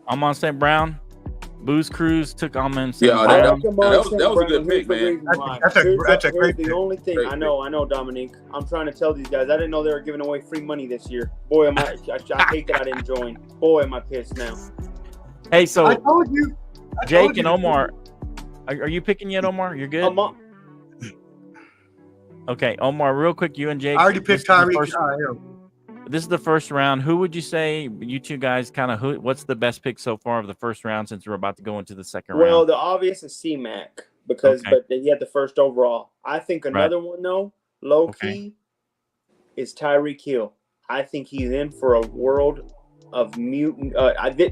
Amon St. Brown. Booze Cruise took Amon St. Yeah, Brown. that was a good pick, man. That's a great pick. The only thing Great I know, Dominique. I'm trying to tell these guys. I didn't know they were giving away free money this year. Boy, I hate that I didn't join. Boy, am I pissed now. Hey, so I told you. Jake and Omar, are you picking yet, Omar? You're good? Okay, Omar, real quick, you and Jake. I already picked Tyreek. This is the first round. Who would you say, you two guys, what's the best pick so far of the first round since we're about to go into the second round? Well, the obvious is C-Mac but he had the first overall. I think another one, though, low key, is Tyreek Hill. I think he's in for a world of mutant.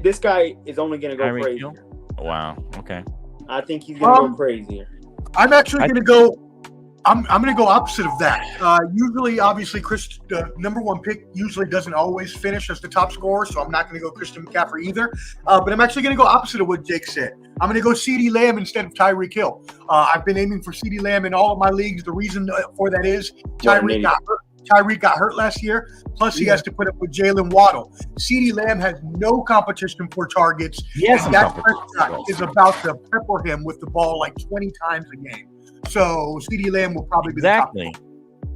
This guy is only going to go crazier. Wow. Okay. I think he's going to go crazier. I'm actually going to go. I'm going to go opposite of that. Usually, obviously, Chris, the number one pick usually doesn't always finish as the top scorer, so I'm not going to go Christian McCaffrey either. But I'm actually going to go opposite of what Jake said. I'm going to go CeeDee Lamb instead of Tyreek Hill. I've been aiming for CeeDee Lamb in all of my leagues. The reason for that is Tyreek got hurt last year. Plus, he has to put up with Jalen Waddle. CeeDee Lamb has no competition for targets. Yes, Dak Prescott is about to pepper him with the ball like 20 times a game. So CeeDee Lamb will probably be the top.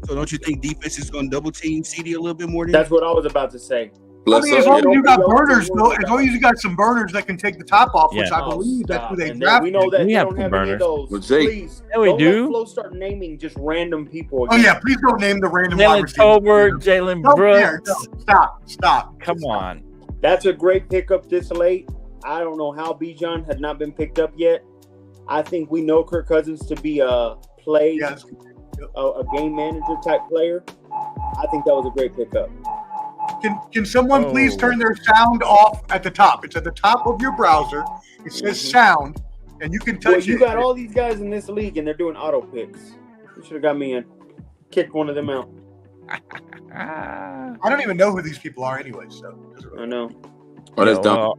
So don't you think defense is going to double team CeeDee a little bit more? That's what I was about to say. I mean, as long as you got burners, though, as long as you got some burners that can take the top off, which I believe that's who they drafted. We know that we they have don't have burners. any of those. Please, yeah, we do. Let Flo start naming just random people. Oh yeah, please don't name the random. Jalen Tolbert, Jalen Brooks. Stop. Come on. That's a great pickup this late. I don't know how Bijan had not been picked up yet. I think we know Kirk Cousins to be a game manager type player. I think that was a great pickup. Can someone please turn their sound off at the top? It's at the top of your browser. It says sound, and you can touch it. You got all these guys in this league, and they're doing auto picks. You should have got me in. Kicked one of them out. I don't even know who these people are anyway. So I know. Oh, that's dumb.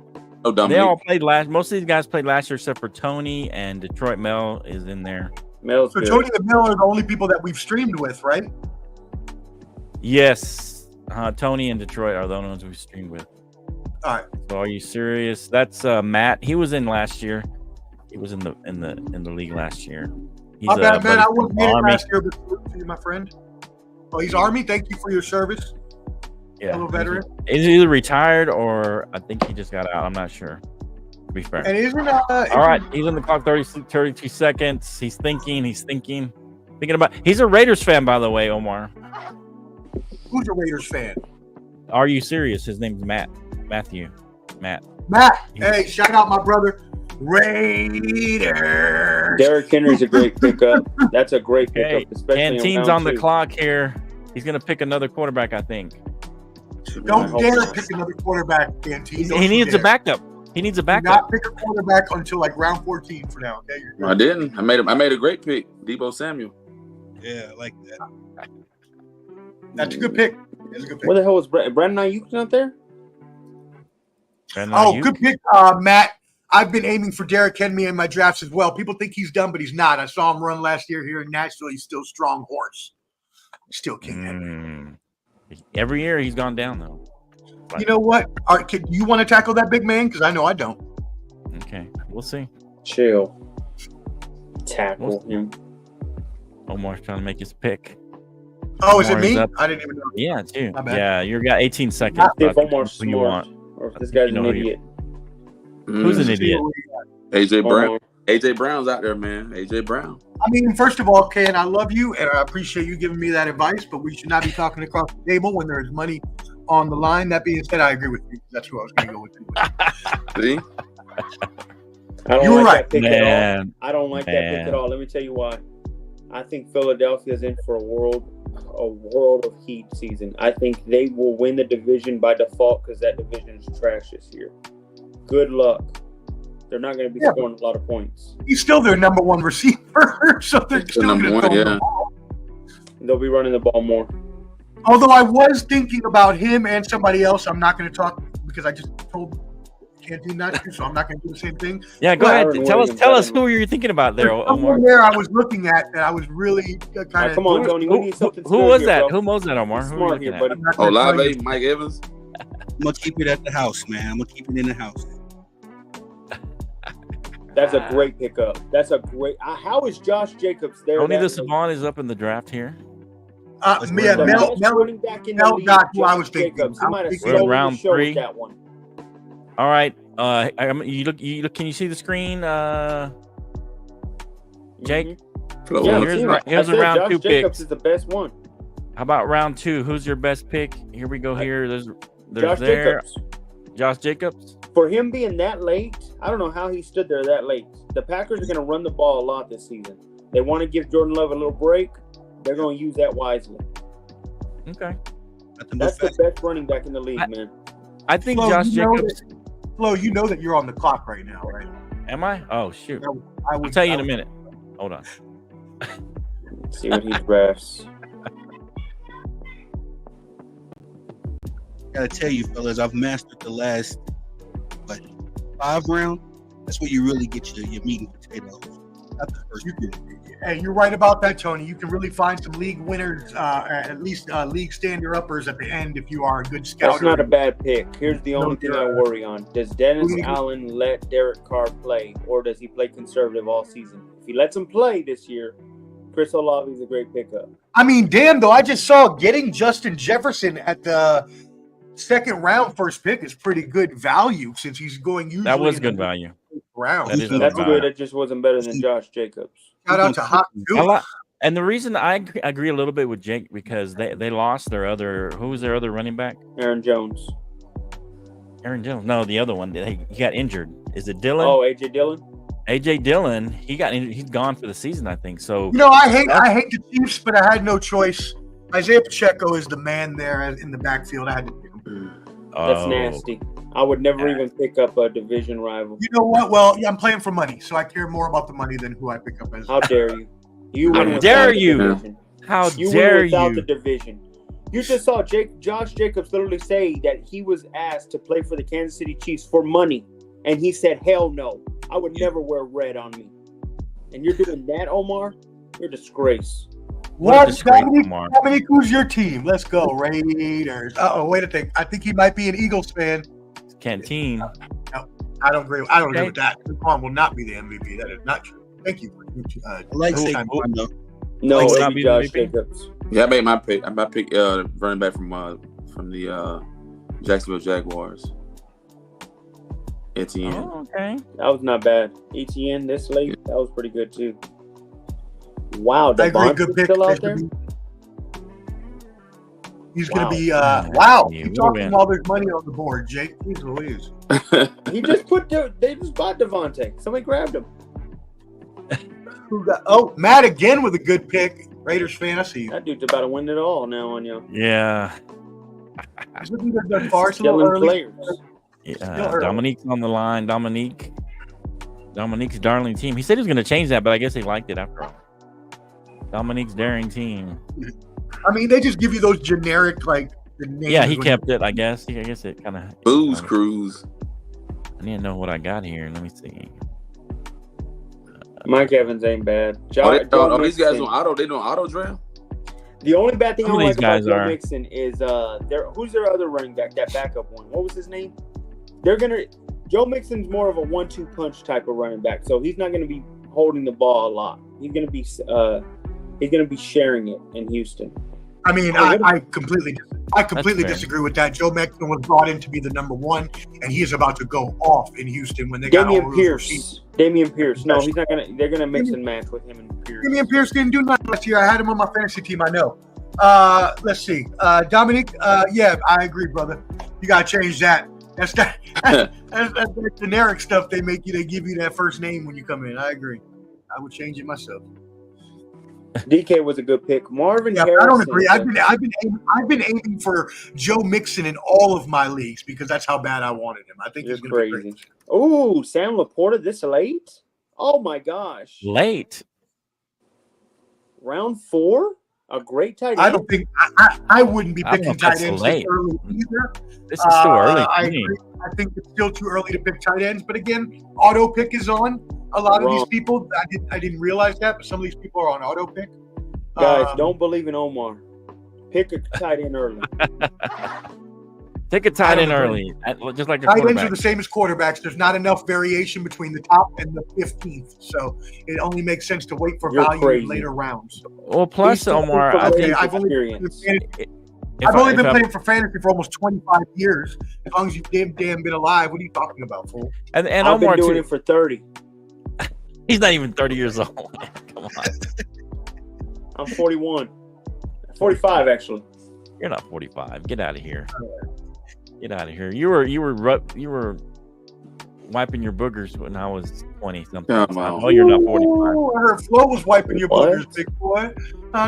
Oh, dumb. They all played last. Most of these guys played last year, except for Tony and Detroit Mel is in there. Mel's so good. Tony and Mel are the only people that we've streamed with, right? Yes. Tony and Detroit are the only ones we've streamed with. All right. So are you serious? That's Matt. He was in last year. He was in the league last year. He's my bad, man. I wasn't in last year, but to you, my friend. Oh, he's Army. Thank you for your service. Yeah. Hello, veteran. He's either retired or I think he just got out. I'm not sure. To be fair. And isn't all right? He's on the clock. 32 seconds. He's thinking. Thinking about. He's a Raiders fan, by the way, Omar. Who's a Raiders fan? Are you serious? His name's Matt. Matthew. Matt. Hey, shout out my brother. Raiders. Derrick Henry's a great pickup. That's a great pickup. Especially Canteen's on the clock here. He's going to pick another quarterback, I think. Don't dare pick another quarterback, Canteen. He needs a backup. He needs a backup. Do not pick a quarterback until like round 14 for now. Okay. I didn't. I made a great pick. Deebo Samuel. Yeah, I like that. That's a good pick. Where the hell was Brandon Ayuk not there? Good pick, Matt. I've been aiming for Derrick Henry in my drafts as well. People think he's done, but he's not. I saw him run last year here in Nashville. He's still a strong horse. Still King Henry. Every year he's gone down, though. You know what? Do you want to tackle that big man? Because I know I don't. Okay. We'll see. Chill. Tackle him. Omar's trying to make his pick. Oh, is it me? I didn't even know. Yeah, it's you. Yeah, you got 18 seconds. If Omar's smart, or if this guy's an idiot. Who's an idiot? AJ Brown. AJ Brown's out there, man. AJ Brown. I mean, first of all, Ken, I love you, and I appreciate you giving me that advice, but we should not be talking across the table when there is money on the line. That being said, I agree with you. That's who I was going to go with. See? You were right. I don't like that pick at all. Let me tell you why. I think Philadelphia's in for a world of heat season. I think they will win the division by default because that division is trash this year. Good luck. They're not going to be scoring a lot of points. He's still their number one receiver, so they're still going to throw the ball. They'll be running the ball more. Although I was thinking about him and somebody else, I'm not going to talk because I just told Canteen not to, so I'm not going to do the same thing. Yeah, go ahead. Tell us who you're thinking about there, Omar. There, I was looking at that. I was really kind of. Come on, Tony. We need something. Who was that? Bro. Who was that, Omar? Who smart here, buddy. Olave, Mike Evans. I'm gonna keep it at the house, man. I'm gonna keep it in the house. That's a great pickup. That's a great. How is Josh Jacobs there? Tony that the late? Savant is up in the draft here. Yeah, The The Mel best running back in the Mel league, got who I Josh was thinking. Jacobs. He might have We're in stolen round the show 3. with that one. All right. You look. Can you see the screen? Jake. Flow. Yeah, here's I've seen ra- it. I here's a said round Josh 2 Jacobs picks. is the best one. How about round 2? Who's your best pick? Here we go. Here, there's Josh there. Jacobs. Josh Jacobs. For him being that late, I don't know how he stood there that late. The Packers are going to run the ball a lot this season. They want to give Jordan Love a little break. They're going to use that wisely. Okay. That's the best running back in the league, man. I think Flo, Josh you know Jacobs. Flo, you know that you're on the clock right now, right? Am I? Oh shoot! I I'll would tell you in a minute. Hold on. Let's see what he drafts. Gotta tell you, fellas, I've mastered the last 5 round. That's where you really get your meat and potatoes. Not the first. Hey, you're right about that, Tony. You can really find some league winners, at least league stander-uppers at the end if you are a good scout. That's not a bad pick. Here's the No, only thing I you're- worry on. Does Dennis Who do you- Allen let Derek Carr play, or does he play conservative all season? If he lets him play this year, Chris Olave is a great pickup. I mean, damn, though, I just saw getting Justin Jefferson at the second round first pick is pretty good value since he's going usually That was in good the value. round. That is That's good good. value. It just wasn't better than Josh Jacobs. Shout out to Hot I Goose. li- And the reason I agree a little bit with Jake because they lost their other. Who was their other running back? Aaron Jones. Aaron Jones. No, the other one. He got injured. Is it Dillon? Oh, AJ Dillon. AJ Dillon. He got injured. He's gone for the season, I think. So You know, I hate the Chiefs, but I had no choice. Isaiah Pacheco is the man there in the backfield. I had to pick him. That's oh, nasty. I would never even pick up a division rival. You know what? Well, yeah, I'm playing for money, so I care more about the money than who I pick up as. How dare you? You How win without dare the you? division. How You dare win without you? the division. You just saw Josh Jacobs literally say that he was asked to play for the Kansas City Chiefs for money, and he said, "Hell no, I would never wear red on me." And you're doing that, Omar? You're a disgrace. What a disgrace, Omar. Dominique, who's your team? Let's go, Raiders. Wait a thing. I think he might be an Eagles fan. Canteen. I don't agree. I don't agree Okay. with that. Saquon will not be the MVP. That is not true. Thank you. I like Who- Saquon though. No, Like, it'd not be be Josh the MVP? Jacobs. Yeah, I made my pick. I picked running back from the Jacksonville Jaguars. Etienne. Oh, okay. That was not bad. ETN this late, that was pretty good too. Wow, I agree. Good Devontae's pick. still out there? He's Wow. going to be. Wow. Yeah, You're we'll talking win. while there's money on the board, Jake. Please Louise. He just they just bought Devontae. Somebody grabbed him. Matt again with a good pick. Raiders fantasy. That dude's about to win it all now on you. Yeah. He's looking good thus far. It's a little Stealing early. players. Yeah. early. Dominique's on the line. Dominique's darling team. He said he was going to change that, but I guess he liked it after all. Dominique's daring team. I mean, they just give you those generic, like, the names. Yeah, he when- kept it, I guess. I guess it kind of. Booze Cruise. I need to know what I got here. Let me see. Mike Evans ain't bad. These guys on auto? They doing auto draft? The only bad thing I Some of don't these like about guys Joe are. Mixon is who's their other running back, that backup one? What was his name? Joe Mixon's more of a 1-2 punch type of running back, so he's not gonna be holding the ball a lot. He's gonna be sharing it in Houston. I mean, I completely fair. disagree with that. Joe Mixon was brought in to be the number one, and he is about to go off in Houston when they got all Damian those Pierce. receivers. Damian Pierce. No, he's not gonna. They're gonna mix and match with him and Pierce. Damian Pierce didn't do nothing last year. I had him on my fantasy team. I know. Let's see. Dominique. Yeah, I agree, brother. You gotta change that. That's that generic stuff they make you. They give you that first name when you come in. I agree. I would change it myself. DK was a good pick. Marvin Yeah, but Harrison. I don't agree. I've been aiming for Joe Mixon in all of my leagues because that's how bad I wanted him. I think You're he's going to be crazy. great. Oh, Sam Laporta this late? Oh my gosh! Late. Round 4, a great tight end. I don't think I wouldn't be I don't know picking if that's tight ends late. this early either. This is still early. I for me. agree. I think it's still too early to pick tight ends. But again, auto pick is on. A lot of these Wrong. people, I didn't realize that, but some of these people are on auto pick. Guys, don't believe in Omar. Pick a tight end early. Take a tight I end don't early, just like a Tight ends are quarterback. the same as quarterbacks. There's not enough variation between the top and the 15th, so it only makes sense to wait for You're value crazy. in later rounds. Well, plus He's talking Omar, from I think I've only experience. I've only been if I- playing for fantasy for almost 25 years. As long as you've damn been alive, what are you talking about, fool? and I've been Omar doing too. it for 30. He's not even 30 years old. Come on, I'm 41. 45 actually. you're not 45. Get out of here. Get out of here. You were wiping your boogers when I was 20 something. Come I on. know you're not 45. Ooh, I heard Flo was wiping your What? boogers, big boy.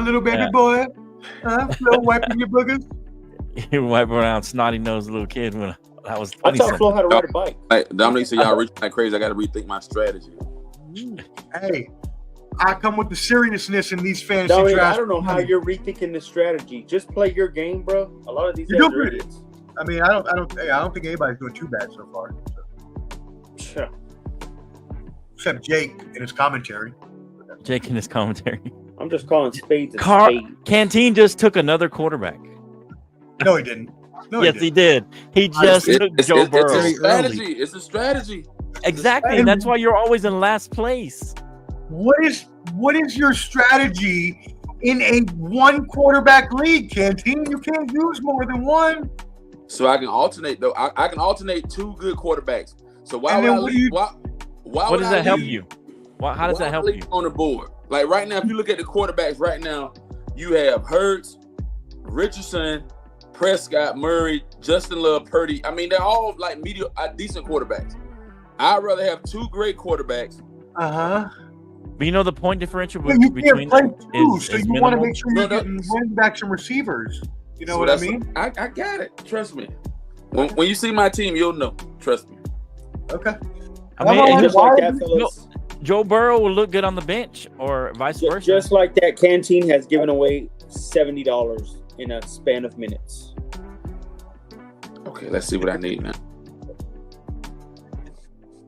Little baby Yeah. boy. Flo wiping your boogers. You were wiping around snotty nosed little kid when I was I 20 taught something. Flo how to ride a bike. Like Dominique said, y'all reaching like crazy. I got to rethink my strategy. Hey, I come with the seriousness in these fantasy Dominic, drafts. I don't know how you're rethinking the strategy. Just play your game, bro. A lot of these You're guys doing are pretty- idiots. I mean, I don't think anybody's doing too bad so far, Sure. except Jake in his commentary. Jake in his commentary. I'm just calling spades a spade. Canteen just took another quarterback. No, he didn't. No, Yes, he did. He just It's, took it's, Joe it's, Burrow. it's a strategy. It's a strategy. Exactly. And- That's why you're always in last place. What is your strategy in a one quarterback league, Canteen? You can't use more than one. So I can alternate though. I can alternate two good quarterbacks. So why And would then I what do leave? you- Why What would does I that help leave- you? How does why that help leave you? on the board? Like right now, if you look at the quarterbacks right now, you have Hurts, Richardson, Prescott, Murray, Justin Love, Purdy. I mean, they're all like decent quarterbacks. I'd rather have two great quarterbacks. But you know the point differential But you between can't play them two, is so you want to minimal. make sure you're No, no. getting running backs and receivers. You know So what I that's- mean? I got it. Trust me. When you see my team, you'll know. Trust me. Okay. I Well, mean, well, and Just why like is that, it- fellas. Joe Burrow will look good on the bench, or vice versa. Just like that, Canteen has given away $70 in a span of minutes. Okay, let's see what I need now.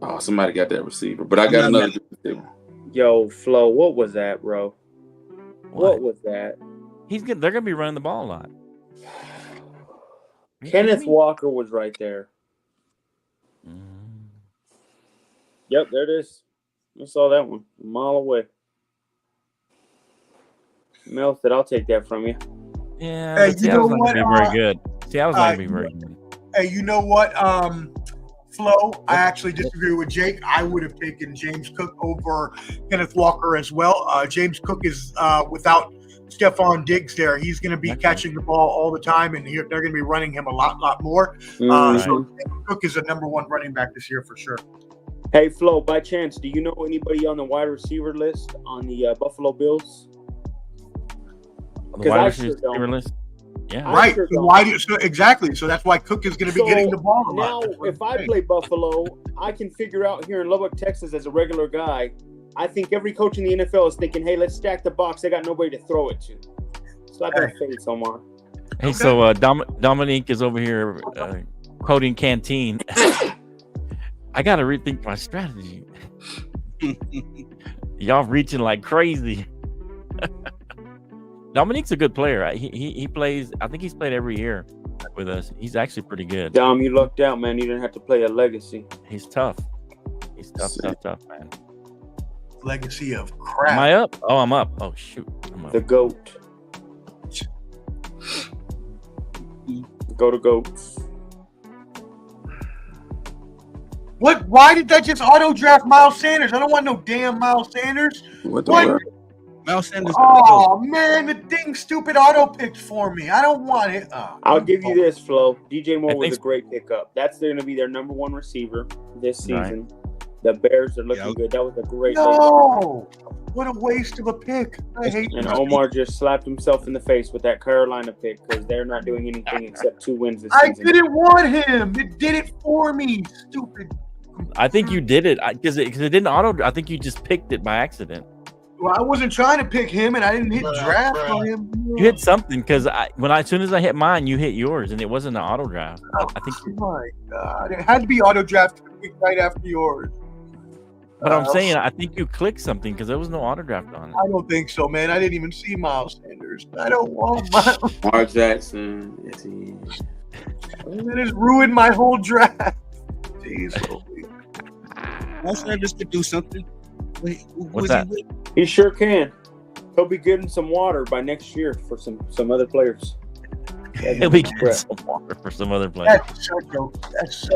Oh, somebody got that receiver, but I got another good receiver. Yo, Flo, what was that, bro? What was that? They're gonna be running the ball a lot. You Kenneth kidding me? Walker was right there. Mm. Yep, there it is. I saw that one a mile away. Melted, I'll take that from you. Yeah, Hey, but you Seattle's know not gonna be what, very good. Seattle's not gonna be very good. Hey, you know what, Flo? I actually disagree with Jake. I would have taken James Cook over Kenneth Walker as well. James Cook is without Stephon Diggs there. He's going to be catching the ball all the time, and they're going to be running him a lot more. So Cook is a number one running back this year for sure. Hey, Flo, by chance, do you know anybody on the wide receiver list on the Buffalo Bills? The wide I receiver sure don't. list. Yeah. I Right. sure So don't. why do so exactly? So that's why Cook is going to be So getting the ball a Now, lot. That's what if I'm I saying. play Buffalo, I can figure out here in Lubbock, Texas, as a regular guy. I think every coach in the NFL is thinking, "Hey, let's stack the box. They got nobody to throw it to." Slap that face, Omar. Hey, so Dominique is over here quoting Canteen. I got to rethink my strategy. Y'all reaching like crazy. Dominique's a good player. He plays. I think he's played every year with us. He's actually pretty good. Dom, you lucked out, man. You didn't have to play a legacy. He's tough. He's tough, man. Legacy of Am crap. I up? Oh, I'm up. Oh shoot, I'm up. The GOAT. Go to GOATs. What? Why did that just auto draft Miles Sanders? I don't want no damn Miles Sanders. What the What? world? Miles Sanders. Oh man, the thing stupid auto picked for me. I don't want it. I'll give you this, Flo. DJ Moore I was think- a great pickup. That's going to be their number one receiver this Right. season. The Bears are looking Yeah. good. That was a great No, what a waste of a pick. I hate pick. And this. Omar just slapped himself in the face with that Carolina pick because they're not doing anything except 2 wins this I season. didn't want him. It did it for me. Stupid. I think you did it because it didn't auto. I think you just picked it by accident. Well, I wasn't trying to pick him, and I didn't hit draft on him. You hit something because as soon as I hit mine, you hit yours, and it wasn't an auto draft. I think. Oh my god! It had to be auto drafted right after yours. But I'm saying I think you clicked something because there was no auto draft on it. I don't think so, man. I didn't even see Miles Sanders. I don't want Miles. Mark Jackson. Yes, he is. And that has ruined my whole draft. Jeez. Miles Sanders could do something. Wait, What's that? He sure can. He'll be good in some water by next year for some other players. He'll be getting some water for some other players. That's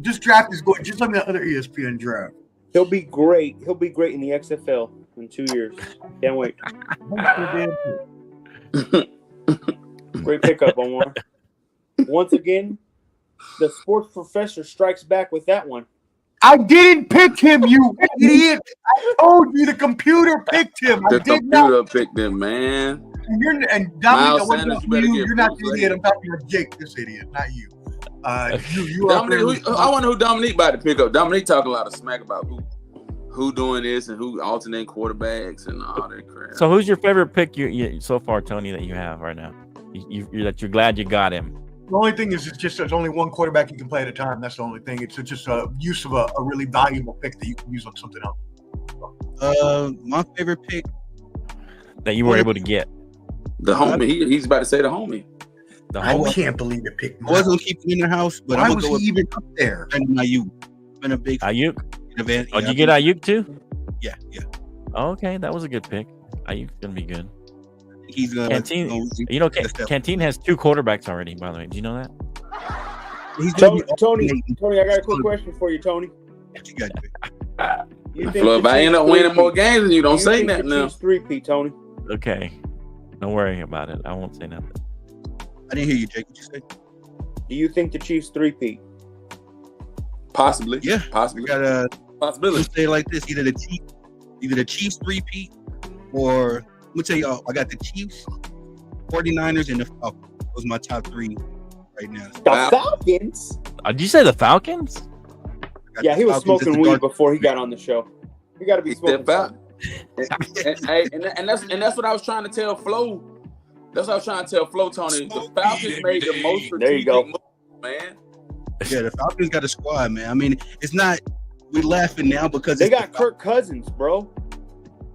this draft is going just like the other ESPN draft. He'll be great. He'll be great in the XFL in 2 years. Can't wait. Great pickup, Omar. Once again, the sports professor strikes back with that one. I didn't pick him, you idiot. I told you the computer picked him. The I did not. computer picked him, man. And Dominic, Miles I wasn't Sanders, talking you better to get you're not the Bruce idiot. Wayne. I'm talking to Jake, this idiot, not you. You Dominique, I wonder who Dominique about to pick up. Dominique talking a lot of smack about who doing this and who alternating quarterbacks and all that crap. So who's your favorite pick you so far, Tony, that you have right now? That you're glad you got him. The only thing is, it's just there's only one quarterback you can play at a time. That's the only thing. It's just a use of a really valuable pick that you can use on something else. My favorite pick. That you were able to get. The homie, he's about to say the homie. The I whole can't believe it picked I was Miles. gonna keep him in the house, but Why I'm was gonna go he with even up there? Brandon Ayuk. Been a big Ayuk. event. Oh, did you get Ayuk too? Yeah. Oh, okay, that was a good pick. Ayuk's gonna be good. He's gonna. Canteen, you know, Canteen has 2 quarterbacks already. By the way, do you know that? He's gonna Tony, be Tony, I got a quick question for you, Tony. What you got, Jake? You Flo, if I end up winning more games than you, don't say nothing now. 3P, Tony. Okay, don't worry about it. I won't say nothing. I didn't hear you, Jake. What you say? Do you think the Chiefs 3P? Possibly. Yeah. Possibly. We got a. Possibility. Let's say it like this: either the Chiefs 3-peat, or I'm gonna tell y'all, I got the Chiefs, 49ers, and the Falcons. Those are my top 3 right now. The Wow. Falcons? Did you say the Falcons? I got Yeah, the he was Falcons as smoking the weed dark- before he got on the show. He got to be He smoking. stepped out. something. and that's what I was trying to tell Flo. That's what I was trying to tell Flo, Tony. The Falcons made the most strategic There you go. move, man. Yeah, the Falcons got a squad, man. I mean, it's not. We're laughing now because They it's got the Kirk Cousins, bro.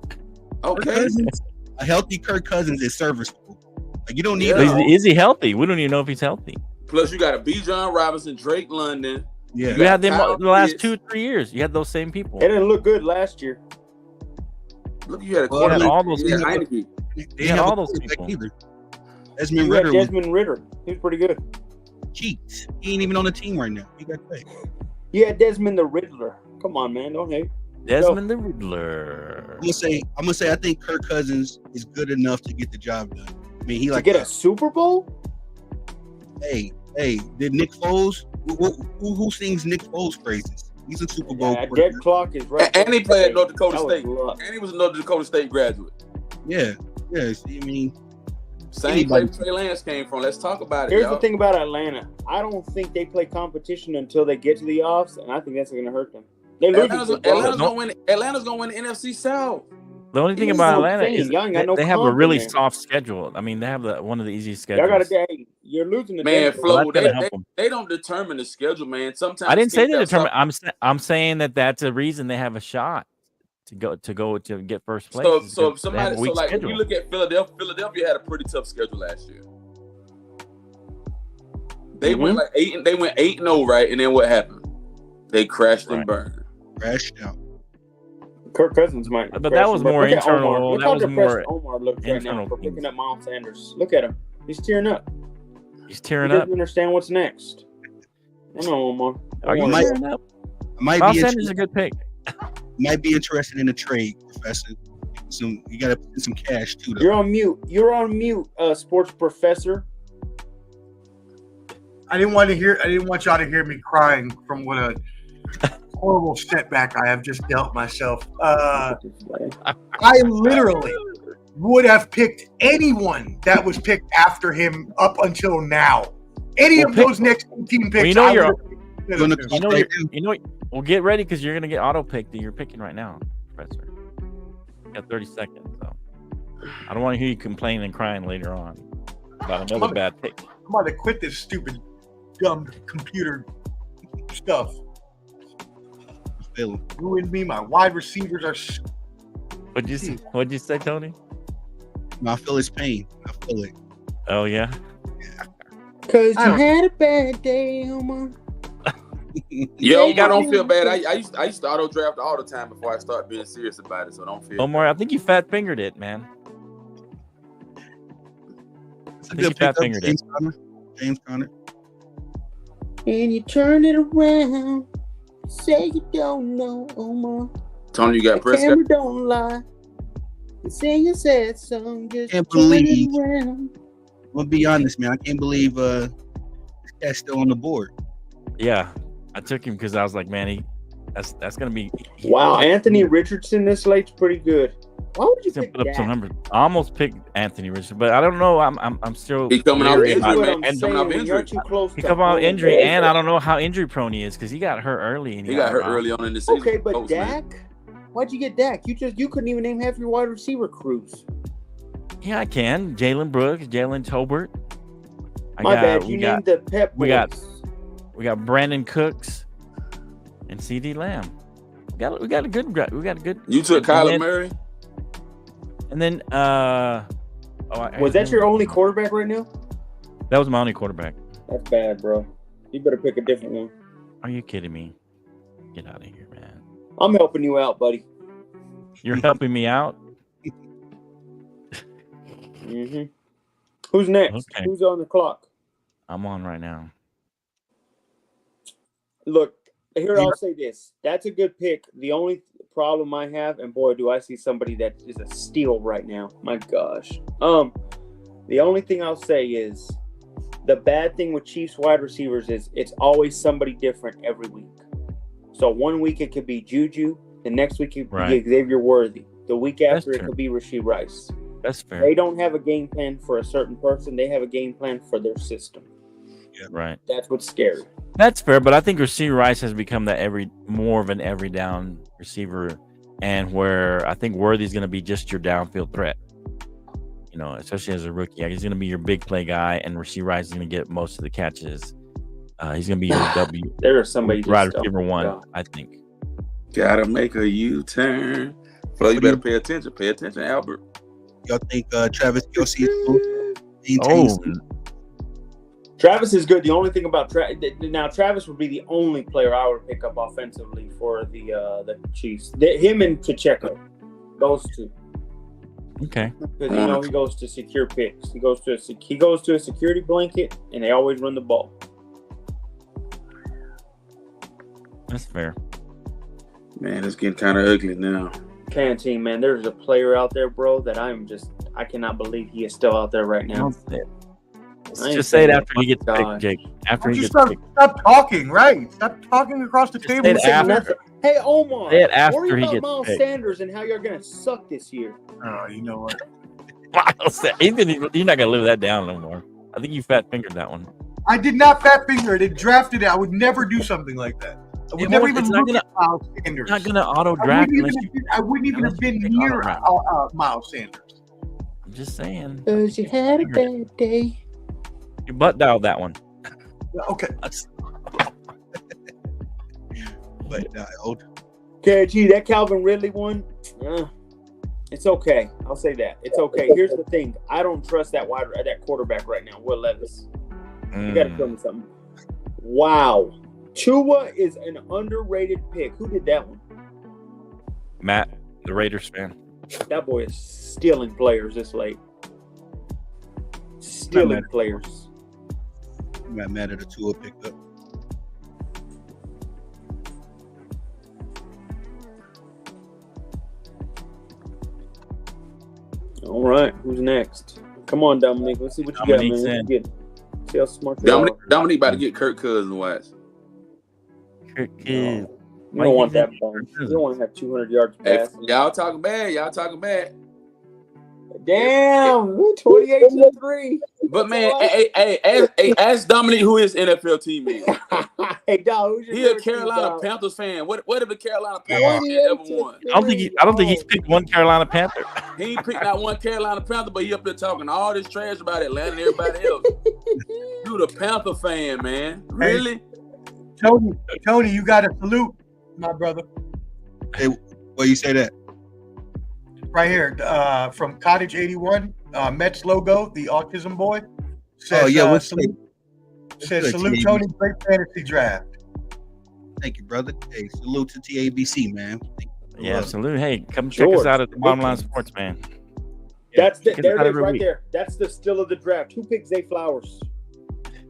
Kirk Okay. Cousins. A healthy Kirk Cousins is serviceable. Like you don't need. Yeah. Is he healthy? We don't even know if he's healthy. Plus, you got a B. John Robinson, Drake London. Yeah, You had them Kyle the last Pitts. 2-3 years. You had those same people. They didn't look good last year. Look, you had a Well, quarterback. you had all those You had people. Heineke. they had have all a those quarterback people. either. Desmond You had Ritter was Desmond Ritter. He was pretty good. cheats. He ain't even on the team right now. He got paid. You had Desmond the Riddler. Come on, man. Don't hate. Desmond the Riddler. I'm gonna say I think Kirk Cousins is good enough to get the job done. I mean, he To like get a Super Bowl? hey, did Nick Foles? Who sings Nick Foles praises? He's a Super Bowl. Yeah, quarterback. dead clock is right. And he played at North Dakota That was State. luck. And he was a North Dakota State graduate. Yeah. I mean, Same place Anybody. Trey Lance came from. Let's talk about it. Here's y'all. the thing about Atlanta. I don't think they play competition until they get to the offs, and I think that's going to hurt them. They lose. Atlanta's gonna win the NFC South. The only thing This is about what I'm Atlanta saying. is Y'all ain't got no they have a really confidence. soft schedule. I mean, they have one of the easiest Y'all schedules. got to. Hey, you're losing the Man, Denver. Flo, Well, that's gonna help 'em. they don't determine the schedule, man. Sometimes I didn't say teams they have determine. something- I'm saying that's a reason they have a shot to get first place. So is if because they have somebody, a weak like if schedule. you look at Philadelphia had a pretty tough schedule last year. They went like 8-0, right? And then what happened? They crashed and Right. burned. crashed out. Kirk Cousins might. But that was more look at internal. Omar. Look That how was depressed more Omar looks right now internal for things. picking up Miles Sanders. Look at him. He's tearing up. He's He tearing doesn't up. understand what's next. I know, Omar. Are you Omar. might- tearing up? I might Miles be Sanders is a interested, good pick. might be interested in a trade, Professor. You got to put some cash too. Though. You're on mute. You're on mute, sports professor. I didn't want y'all to hear me crying from what a horrible setback I have just dealt myself. I literally would have picked anyone that was picked after him up until now. Any Well, of pick- those next 18 picks. Well, you know I you're- would have picked Gonna them. You know, Right you know. Well, get ready because you're gonna get auto picked that you're picking right now, Professor. You got 30 seconds, so I don't want to hear you complaining and crying later on about another bad pick. I'm about to quit this stupid, dumb computer stuff. Feeling. Ruined me. My wide receivers are. What'd you say, Tony? I feel his pain. I feel it. Oh yeah. Cause I you don't- had a bad day, Omar. Yo, I don't feel bad. I used to auto draft all the time before I started being serious about it. So don't feel. Omar, I think you fat fingered it, man. It's a think good you fat pickup, fingered it. James Conner. James Conner. And you turn it around. Say you don't know, Omar. Tony, you got The Prescott. camera don't lie. You sing a sad song, just Can't turn it believe- around. I'm gonna be honest, man. I can't believe this cat's still on the board. Yeah, I took him because I was like, man, that's gonna be. Wow, Anthony Richardson this late's pretty good. Why would you He's gonna pick put up some that? numbers. I almost picked Anthony Richardson, but I don't know. I'm still. He coming off leery injury, about- That's what man. I'm And saying. coming off When injury. you're too close He to come out home. injury, and I don't know how injury prone he is because he got hurt early. And He got hurt out. early on in the season. Okay, but Colts, man. Dak? Why'd you get Dak? You couldn't even name half your wide receiver crews. Yeah, I can. Jalen Brooks, Jalen Tolbert. My bad. You named the Pep we got- boys. We got Brandon Cooks and CD Lamb. We got a good. You took and Kyler then- Murray. And then Was that your only quarterback right now? That was my only quarterback. That's bad, bro. You better pick a different one. Are you kidding me? Get out of here, man. I'm helping you out, buddy. You're helping me out. Mm-hmm. Who's next? Okay. Who's on the clock? I'm on right now. Look, here I'll say this. That's a good pick. The only problem I have, and boy, do I see somebody that is a steal right now. My gosh. The only thing I'll say is the bad thing with Chiefs wide receivers is it's always somebody different every week. So one week it could be Juju, the next week it could Right. be Xavier Worthy, the week after it true. could be Rashee Rice. That's fair. They don't have a game plan for a certain person. They have a game plan for their system. Right. That's what's scary. That's fair, but I think Rashee Rice has become that more of an every down receiver, and where I think Worthy's going to be just your downfield threat. You know, especially as a rookie, he's going to be your big play guy, and Rashee Rice is going to get most of the catches. He's going to be your There is somebody wide just receiver one, God. I think. Gotta make a U-turn. Flo, you better pay attention. Pay attention, Albert. Y'all think Travis Kelce is close to Oh, Travis is good. The only thing about Travis would be the only player I would pick up offensively for the Chiefs. Him and Pacheco, those two, okay. because he goes to secure picks. He goes to a security blanket, and they always run the ball. That's fair. Man, it's getting kind of ugly now. Canteen, man, there's a player out there, bro, that I cannot believe he is still out there right now. Just say it after he gets God. picked, Jake. After Why he don't you gets picked. stop talking, right? Stop talking across the table. say it and say after. nothing. Hey, Omar, Say it after worry he about gets Miles picked. Sanders and how you're gonna suck this year. Oh, you know what? You're not gonna live that down no more. I think you fat fingered that one. I did not fat finger it. It drafted it. I would never do something like that. I would It never won't- even it's not look gonna- at Miles Sanders. You're not gonna auto I draft wouldn't unless even, you. I wouldn't even have been unless you pick near auto Miles Sanders. I'm just saying. Cause you had a bad day. You butt dialed that one. Okay. But KG, that Calvin Ridley one, it's okay. I'll say that. It's okay. Here's the thing. I don't trust that quarterback right now, Will Levis. You got to tell me something. Wow. Tua is an underrated pick. Who did that one? Matt, the Raiders fan. That boy is stealing players this late. Stealing players. I'm not mad at the Tua pickup. All right. Who's next? Come on, Dominique. Let's see what you Dominique's got, man. in. See how smart you are. Dominique about to get Kirk Cousins watch. You don't want that bone. You don't want to have 200 yards Hey, passing. y'all talking bad. Y'all talking bad. Damn, 28-3. But man, ask Dominique who his NFL team is. Hey, dog, who's your He a favorite team, Carolina dog? Panthers fan. What if the Carolina Panthers ever won? I don't think he's picked one Carolina Panther. He ain't picked out one Carolina Panther, but he up there talking all this trash about Atlanta and everybody else. You the Panther fan, man. Really? Tony, you got to salute, my brother. Well, you say that. Right here, from Cottage 81, Mets logo, the autism boy. Says, Oh yeah, salute. Says Good, salute TABC. Tony, great fantasy draft. Thank you, brother. Hey, salute to TABC, man. Thank you. Yeah, Love. absolutely. Hey, come check us George, out at the Bottom Line Wickens. Sports, man. That's check us there out it is every right week. there. That's the still of the draft. Who picked Zay Flowers?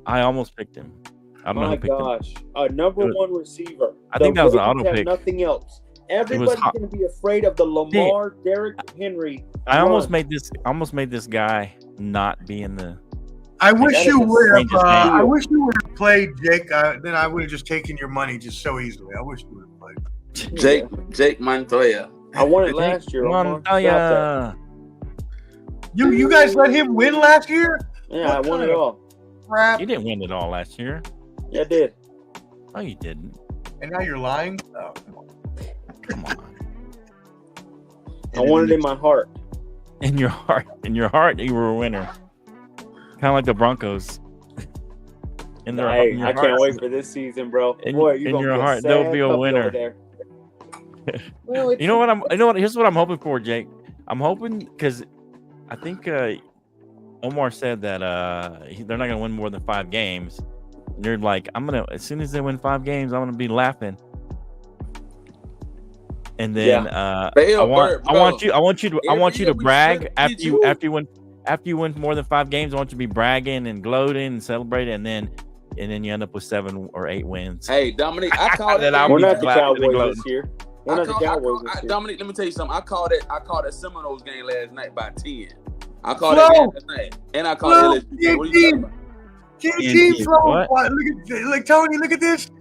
I almost picked him. I don't know My who picked him. gosh, a number It was- one receiver. I think that was an Ravens auto have pick. Nothing else. Everybody's hot. going to be afraid of the Lamar, Derrick Henry. I almost run. made this guy not be in the. I wish That you is a would have. strangest name. I wish you would have played Jake. Then I would have just taken your money just so easily. I wish you would have played. Jake Montoya. I won it last year. Omar. Stop that. Montoya. You guys let him win last year? Yeah, I won it all. Crap. You didn't win it all last year. Yeah, I did. No, you didn't. And now you're lying? Oh, come on. Come on. I won it in my heart. In your heart, you were a winner. Kind of like the Broncos. In their, Hey, in your I can't heart. wait for this season, bro. In- Boy, you in gonna your be a heart, sad there'll be a puppy winner. over there. Well, it's- You know what? Here's what I'm hoping for, Jake. I'm hoping because I think Omar said that they're not gonna win more than 5 games. And you're like, as soon as they win 5 games, I'm gonna be laughing. And then I want you to brag after you win more than 5 games. I want you to be bragging and gloating and celebrating, and then you end up with 7 or 8 wins. Hey, Dominic, I call Then that. I'll We're be not the glad to Cowboys gloat. this year. We're not the Cowboys this year. Dominic, let me tell you something. I called that Seminoles game last night by 10. I called Flo. that game last night, and I called Flo, LSU. What are you talking about? Team Flow. What? Look, Tony, look at this.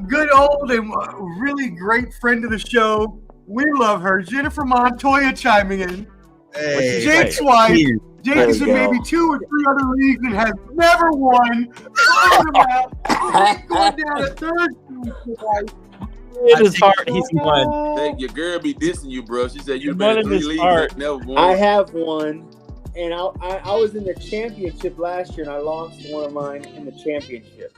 Good old and really great friend of the show. We love her. Jennifer Montoya chiming in. Hey, Jake's Hey. wife. here. Jake There is we in go. maybe 2 or 3 other leagues and has never won. Jake going down a third. In his heart, he's won. Hey, your girl be dissing you, bro. She said you've Won been in in 3 his leagues heart. and never won. I have one, and I was in the championship last year, and I lost one of mine in the championship.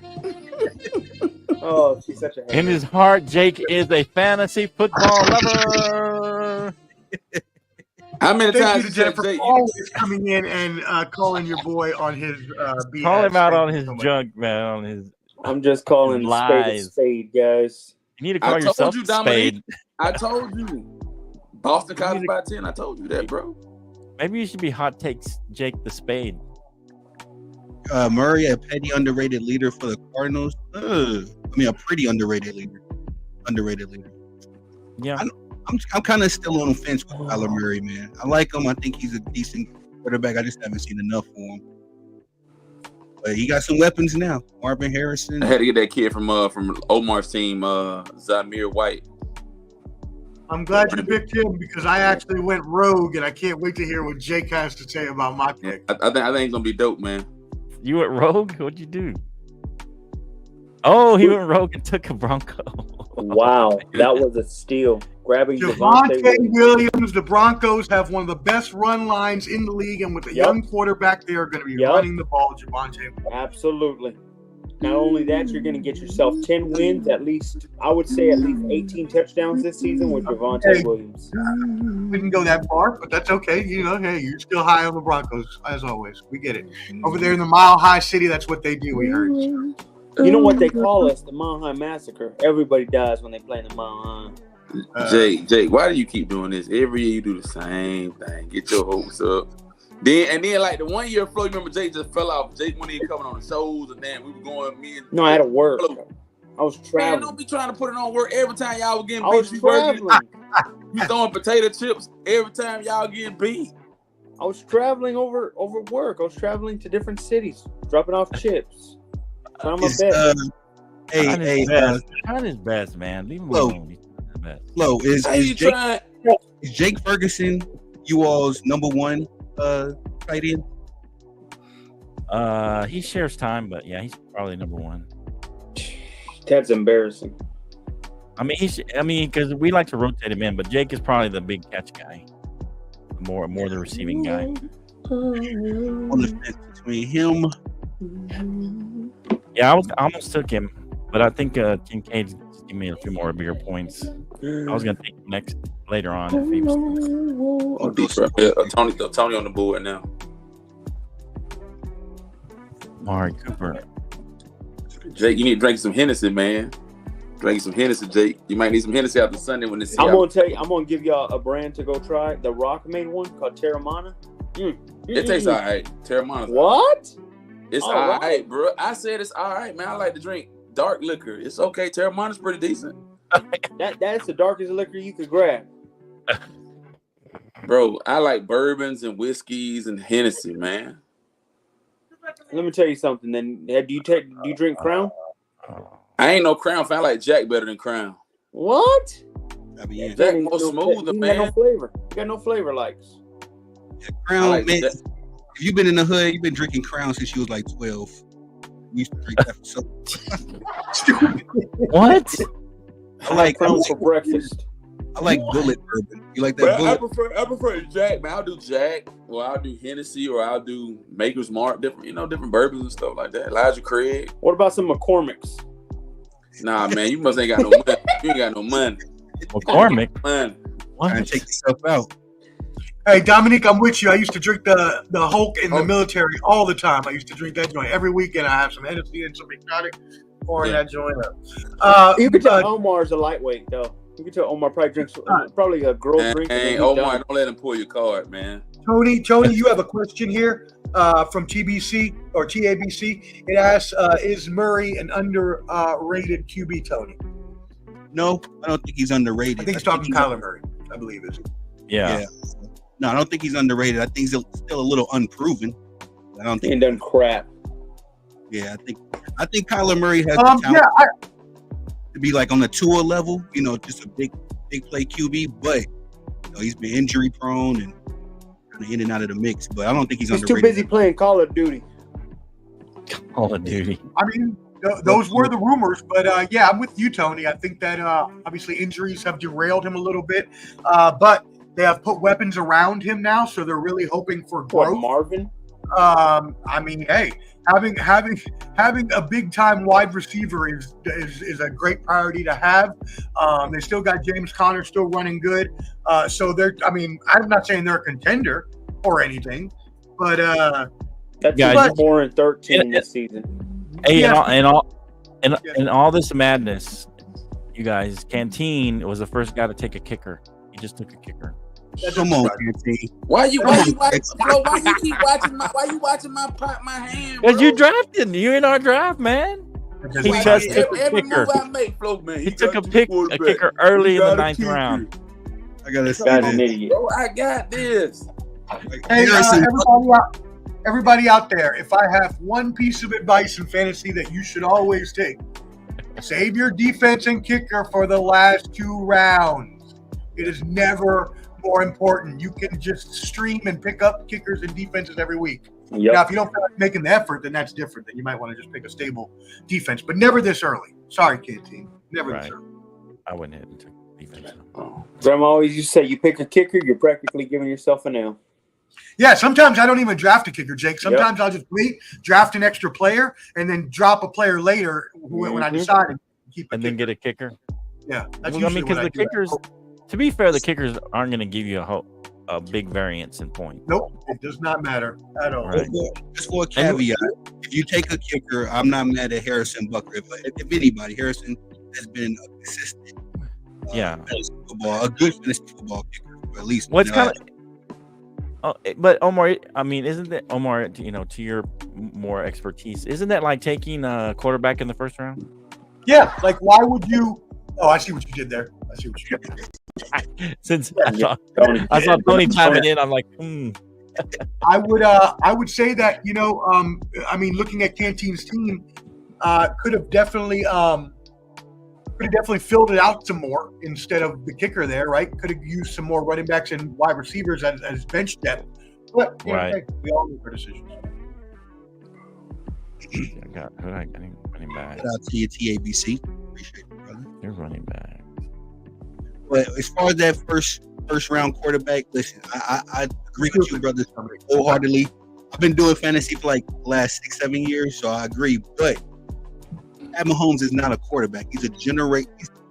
Oh, she's such a hater. In his heart, Jake is a fantasy football lover. How many Thank times you to you said Jennifer Jake? for always coming in and calling your boy on his BS. Call him out Thank on you his so much. junk, man. On his. I'm just calling a spade a Lies. spade, guys. You need to I call told yourself you, a Dominique. spade. I told you. Boston College by 10. I told you that, bro. Maybe you should be hot takes Jake the Spade. Murray, a petty underrated leader for the Cardinals. A pretty underrated leader. Yeah. I'm kind of still on the fence with Kyler Murray, man. I like him. I think he's a decent quarterback. I just haven't seen enough for him. But he got some weapons now. Marvin Harrison. I had to get that kid from Omar's team, Zamir White. I'm glad you picked him because I actually went rogue, and I can't wait to hear what Jake has to say about my pick. I think it's gonna be dope, man. You went rogue? What'd you do? Oh, he went rogue and took a Bronco. Wow, that was a steal. Grabbing Javonte Devontae Williams, the Broncos have one of the best run lines in the league, and with a Yep. young quarterback, they are going to be Yep. running the ball. Javonte. Absolutely. Not only that, you're going to get yourself 10 wins, at least, I would say at least 18 touchdowns this season with Javonte Williams. We didn't go that far, but that's okay. You know, hey, you're still high on the Broncos as always. We get it. Over there in the Mile High City, that's what they do. We heard. You know what they call us? The Mile High Massacre. Everybody dies when they play in the Mile High. Jake, why do you keep doing this? Every year you do the same thing. Get your hopes up. Then like the 1 year Flo, you remember Jake just fell off. Jake wasn't even coming on the shows, and then we were going. Me and No, I had to work. I was Man, traveling. don't be trying to put it on work every time y'all was getting I beat. was You working, traveling. you throwing potato chips every time y'all getting beat. I was traveling over work. I was traveling to different cities, dropping off chips. Trying my Is, best. Trying his best, man. Leave him Flo. alone. He's trying his best. Flo, How you trying? is Jake Ferguson you all's number one tight end? He shares time, but yeah, he's probably number 1. That's embarrassing. I mean, because we like to rotate him in, but Jake is probably the big catch guy, more the receiving guy. On the fence between him. Yeah, I almost took him, but I think Kincaid's give me a few more bigger points. I was gonna take him later on if he was. Oh, deep right. Yeah, Tony on the board now. Amari Cooper. Jake, you need to drink some Hennessy, man. Drink some Hennessy, Jake. You might need some Hennessy after Sunday when it's. I'm gonna give y'all a brand to go try. The Rock made one called Terramana. It tastes all right. Terramana. What? It's all right, bro. I said it's all right, man. I like to drink dark liquor. It's okay. Terramana's pretty decent. That's the darkest liquor you could grab. Bro, I like bourbons and whiskeys and Hennessy, man. Let me tell you something. Then, do you drink Crown? I ain't no Crown fan. I like Jack better than Crown. What? I mean, yeah. Jack more smoother, man. Got no flavor. You got no flavor likes. Crown, like man. that. If you've been in the hood, you've been drinking Crown since you was like 12. You used to drink that for so. What? I like Crown for breakfast. I like Bullet bourbon. You like that Bullet? I prefer Jack, man. I'll do Jack, or I'll do Hennessy, or I'll do Maker's Mark, different bourbons and stuff like that. Elijah Craig. What about some McCormick's? Nah, man, you must ain't got no money. You ain't got no money. McCormick. Money. Trying to take yourself out. Hey, Dominique, I'm with you. I used to drink the Hulk in the military all the time. I used to drink that joint every weekend. I have some Hennessy and some exotic pouring that joint up. You can tell Omar's a lightweight, though. You can tell Omar probably drinks probably a girl drink. Hey, Omar, don't let him pull your card, man. Tony, you have a question here from TBC or TABC. It asks, is Murray an underrated QB, Tony? No, I don't think he's underrated. I think he's talking Kyler Murray, I believe, is he? Yeah. No, I don't think he's underrated. I think he's still a little unproven. I don't think he ain't done crap. Yeah, I think Kyler Murray has the talent to be like on the Tua level, just a big play QB, but he's been injury prone and kind of in and out of the mix. But I don't think he's underrated. Too busy playing Call of Duty. Call of Duty. I mean, those were the rumors, but I'm with you, Tony. I think that obviously injuries have derailed him a little bit, but they have put weapons around him now, so they're really hoping for growth. What, Marvin? I mean, hey, having a big time wide receiver is a great priority to have. They still got James Conner still running good. So I'm not saying they're a contender or anything, but that's 4-13 this season. Hey, and all this madness, you guys, Canteen was the first guy to take a kicker. He just took a kicker. Come on, Canteen. Why you keep watching my hand? Because you drafted. You in our draft, man. He just took a kicker. He took a kicker early in the 9th round. I gotta say that. Bro, I got this. Hey, everybody out there, if I have one piece of advice in fantasy that you should always take, save your defense and kicker for the last 2 rounds. It is never more important. You can just stream and pick up kickers and defenses every week. Yep. Now, if you don't feel like making the effort, then that's different. Then you might want to just pick a stable defense, but never this early. Sorry, Canteen. Never this early. I wouldn't hit into defense. Grandma always used to say, you pick a kicker, you're practically giving yourself a nail. Yeah, sometimes I don't even draft a kicker, Jake. Sometimes I'll just wait, draft an extra player, and then drop a player later when I decide to keep a and then get a kicker. Yeah, that's because the kickers. To be fair, the kickers aren't going to give you a big variance in points. Nope, it does not matter at all. Right. Just for a caveat, if you take a kicker, I'm not mad at Harrison Butker. If anybody, Harrison has been a consistent, a good fantasy football kicker for at least. What's kind of, but Omar, I mean, isn't that Omar? To your more expertise, isn't that like taking a quarterback in the 1st round? Yeah, like why would you? Oh, I see what you did there. Since I saw Tony chiming in, I'm like, I would say that looking at Canteen's team, could have definitely filled it out some more instead of the kicker there, right? Could have used some more running backs and wide receivers as bench depth, but right. We all make our decisions. I got running back. Shout out to your TABC. Appreciate it, brother. You're running back. But as far as that first round quarterback, listen, I agree with you, brother, wholeheartedly. I've been doing fantasy for like the last 6-7 years, so I agree. But Pat Mahomes is not a quarterback. He's he's the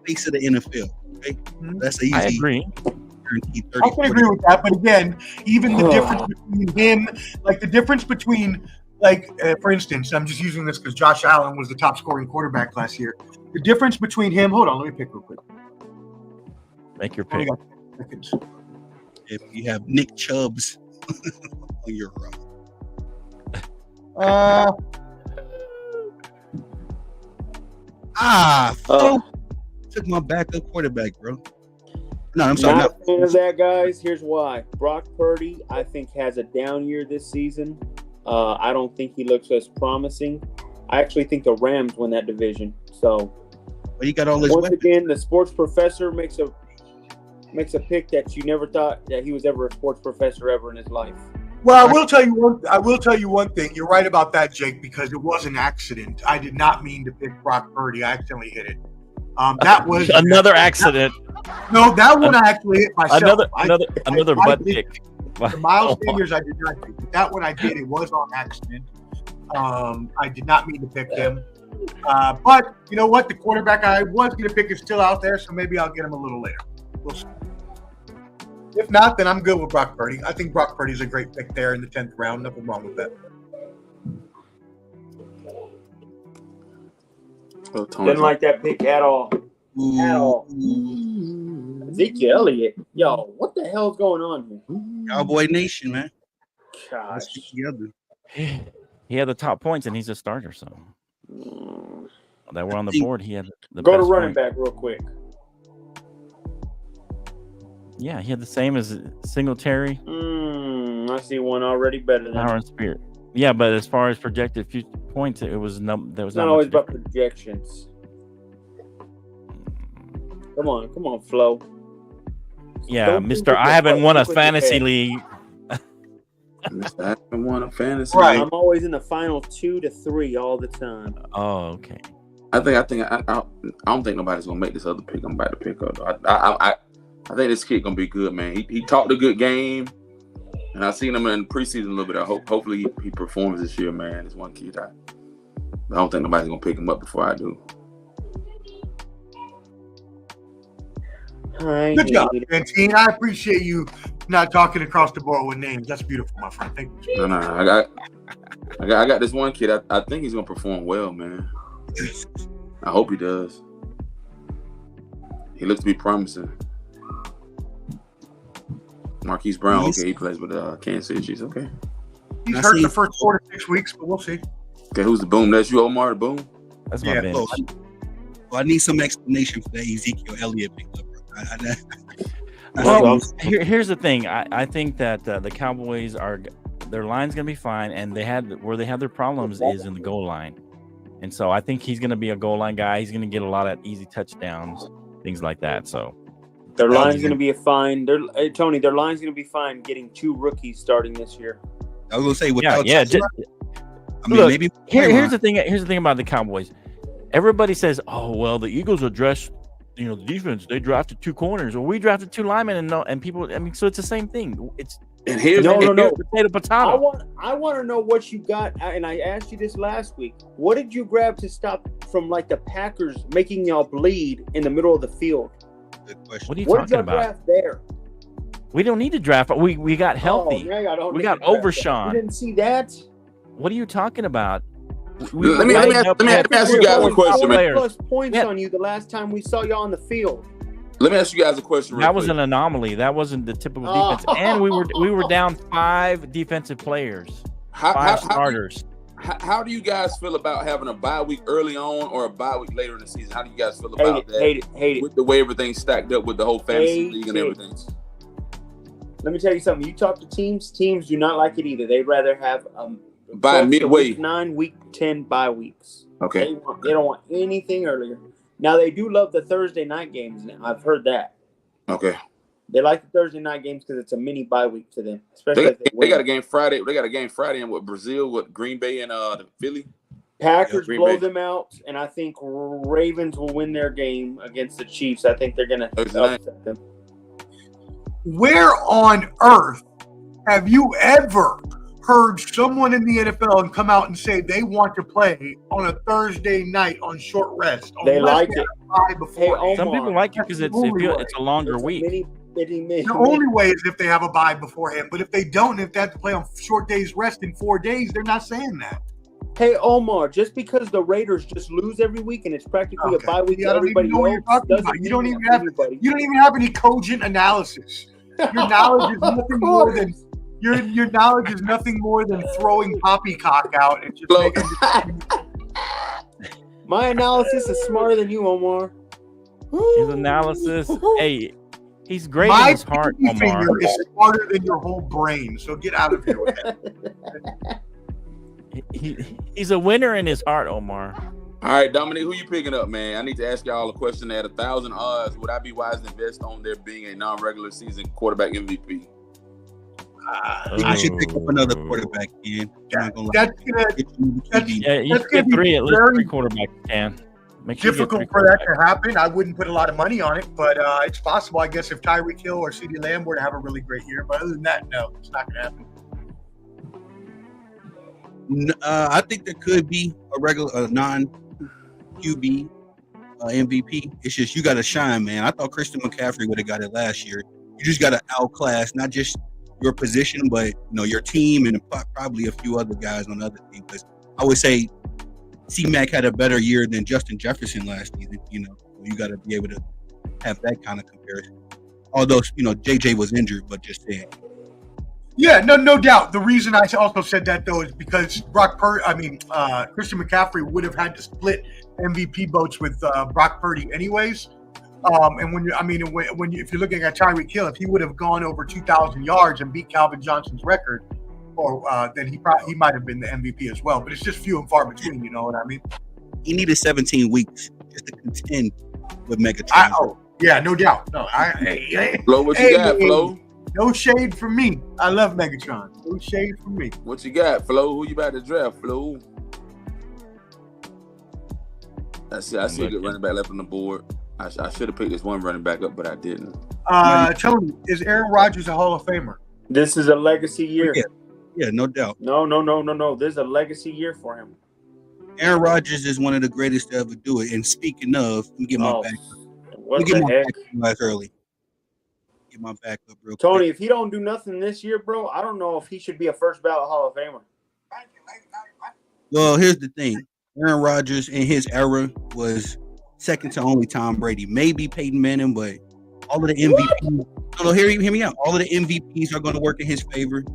face of the NFL. Okay, that's easy. I agree. I can agree with that, but again, even the difference between him, like the difference between like for instance, I'm just using this because Josh Allen was the top scoring quarterback last year. The difference between him, hold on, let me pick real quick. Make your Only pick. got seconds. If you have Nick Chubbs on your roster. Took my backup quarterback, bro. No, I'm sorry. Not a fan of that, guys. Here's why. Brock Purdy, I think, has a down year this season. I don't think he looks as promising. I actually think the Rams win that division. So, But he got all his once weapons. again, the sports professor makes a pick that you never thought that he was ever a sports professor ever in his life. Well, I will tell you one thing. You're right about that, Jake, because it was an accident. I did not mean to pick Brock Purdy. I accidentally hit it. That was Another accident. No, that one I actually hit myself. Another I butt did- kick. The Miles Sanders I did not do. But that one I did. It was on accident. I did not mean to pick him. But you know what? The quarterback I was going to pick is still out there, so maybe I'll get him a little later. We'll see. If not, then I'm good with Brock Purdy. I think Brock Purdy's a great pick there in the 10th round. Nothing wrong with that. Oh, Tony. Didn't like that pick at all. At all. Ezekiel Elliott. Yo, what the hell's going on here? Cowboy Nation, man. Gosh. Let's get together. He had the top points, and he's a starter. So that were on the board. He had the Go to best running point. back real quick. Yeah, he had the same as Singletary, I see one already better than Power and Spirit. Yeah, but as far as projected future points, it was there was It's not not always much about difference. projections. Come on, Flo. Yeah, Don't Mister. think with I your haven't heart, won a think with your fantasy head. league. I haven't won a fantasy. Right. I'm always in the final 2 to 3 all the time. Oh, okay. I don't think nobody's gonna make this other pick I'm about to pick up. I think this kid gonna be good, man. He talked a good game, and I seen him in preseason a little bit. Hopefully he performs this year, man. This one kid, I don't think nobody's gonna pick him up before I do. Good job, Fantine. I appreciate you not talking across the board with names. That's beautiful, my friend. Thank you. No, I got this one kid. I think he's gonna perform well, man. I hope he does. He looks to be promising. Marquise Brown, okay, he plays with Kansas City Chiefs. Okay. He's I hurt see- the first 4 to 6 weeks, but we'll see. Okay, who's the boom? That's you, Omar, the boom? That's my Yeah, bench. Well, I need some explanation for that Ezekiel Elliott pick up. Well, here's the thing. I think that the Cowboys their line's gonna be fine, and they have their problems is in the goal line, and so I think he's gonna be a goal line guy. He's gonna get a lot of easy touchdowns, things like that. So Their line's going to be fine. Tony, their line's going to be fine getting 2 rookies starting this year. I was gonna say yeah, without yeah. I mean, Look, maybe Here's the thing. Here's the thing about the Cowboys. Everybody says, "Oh, well, the Eagles addressed, the defense. They drafted 2 corners, or we drafted 2 linemen." And people, I mean, so it's the same thing. It's And here's No. potato. I want to know what you got, and I asked you this last week. What did you grab to stop from like the Packers making y'all bleed in the middle of the field? Good question. What are you What did talking y'all about? draft there? We don't need to draft. We got healthy. Oh, yeah, We got Overshawn. You didn't see that? What are you talking about? Let me ask you guys a question, man. Plus points Yeah. on you the last time we saw y'all on the field. Let me ask you guys a question. That was an anomaly. That wasn't the typical defense. And we were down 5 defensive players, 5 starters. How do you guys feel about having a bye week early on or a bye week later in the season? How do you guys feel about that? Hate it. With the way everything's stacked up with the whole fantasy league and everything. Let me tell you something. You talk to teams do not like it either. They'd rather have By midway. week 9, week 10 bye weeks. Okay. They don't want anything earlier. Now they do love the Thursday night games now. I've heard that. Okay. They like the Thursday night games because it's a mini bye week to them. Especially if They got a game Friday. They got a game Friday in with Brazil, with Green Bay and Philly. Packers Green blow Bay. them out, and I think Ravens will win their game against the Chiefs. I think they're going to Thursday night. upset them. Where on earth have you ever heard someone in the NFL come out and say they want to play on a Thursday night on short rest? They unless like they it. have a bye before? Hey, Some Omar, people like it because it's a longer week. The only way is if they have a bye beforehand. But if they don't, if they have to play on short days rest in 4 days, they're not saying that. Hey, Omar, just because the Raiders just lose every week and it's practically a bye week to everybody else, you don't even have any cogent analysis. Your knowledge is nothing more than your knowledge is nothing more than throwing poppycock out and just making. My analysis is smarter than you, Omar. His analysis, hey, he's great My in his heart, Omar. finger is smarter than your whole brain, so get out of here with that. He's a winner in his heart, Omar. All right, Dominic, who you picking up, man? I need to ask y'all a question. At 1,000 odds, would I be wise to invest on there being a non-regular season quarterback MVP? I should pick up another quarterback, Ken. Yeah, you get three, at least three quarterbacks, Ken. Difficult for that to happen. I wouldn't put a lot of money on it, but it's possible, I guess, if Tyreek Hill or CeeDee Lamb were to have a really great year. But other than that, no, it's not going to happen. I think there could be a regular non-QB MVP. It's just you got to shine, man. I thought Christian McCaffrey would have got it last year. You just got to outclass not just your position, but your team and probably a few other guys on the other team. Because I would say C-Mac had a better year than Justin Jefferson last season. You got to be able to have that kind of comparison. Although JJ was injured, but just saying. Yeah, no doubt. The reason I also said that though is because Christian McCaffrey would have had to split MVP votes with Brock Purdy anyways. And if you're looking at Tyreek Hill, if he would have gone over 2,000 yards and beat Calvin Johnson's record, then he might have been the MVP as well. But it's just few and far between. You know what I mean? He needed 17 weeks just to contend with Megatron. Yeah, no doubt. No, Flo, what you got, Flo? No shade from me. I love Megatron. No shade from me. What you got, Flo? Who you about to draft, Flo? I see a good running back left on the board. I should have picked this one running back up, but I didn't. Tony, is Aaron Rodgers a Hall of Famer? This is a legacy year. Yeah, no doubt. No. This is a legacy year for him. Aaron Rodgers is one of the greatest to ever do it. And speaking of, let me get my back up. What the heck? Early. Get my back up real Tony, quick. if he don't do nothing this year, bro, I don't know if he should be a first ballot Hall of Famer. Well, here's the thing. Aaron Rodgers in his era was second to only Tom Brady. Maybe Peyton Manning, but all of the MVPs. No, hear me out. All of the MVPs are going to work in his favor.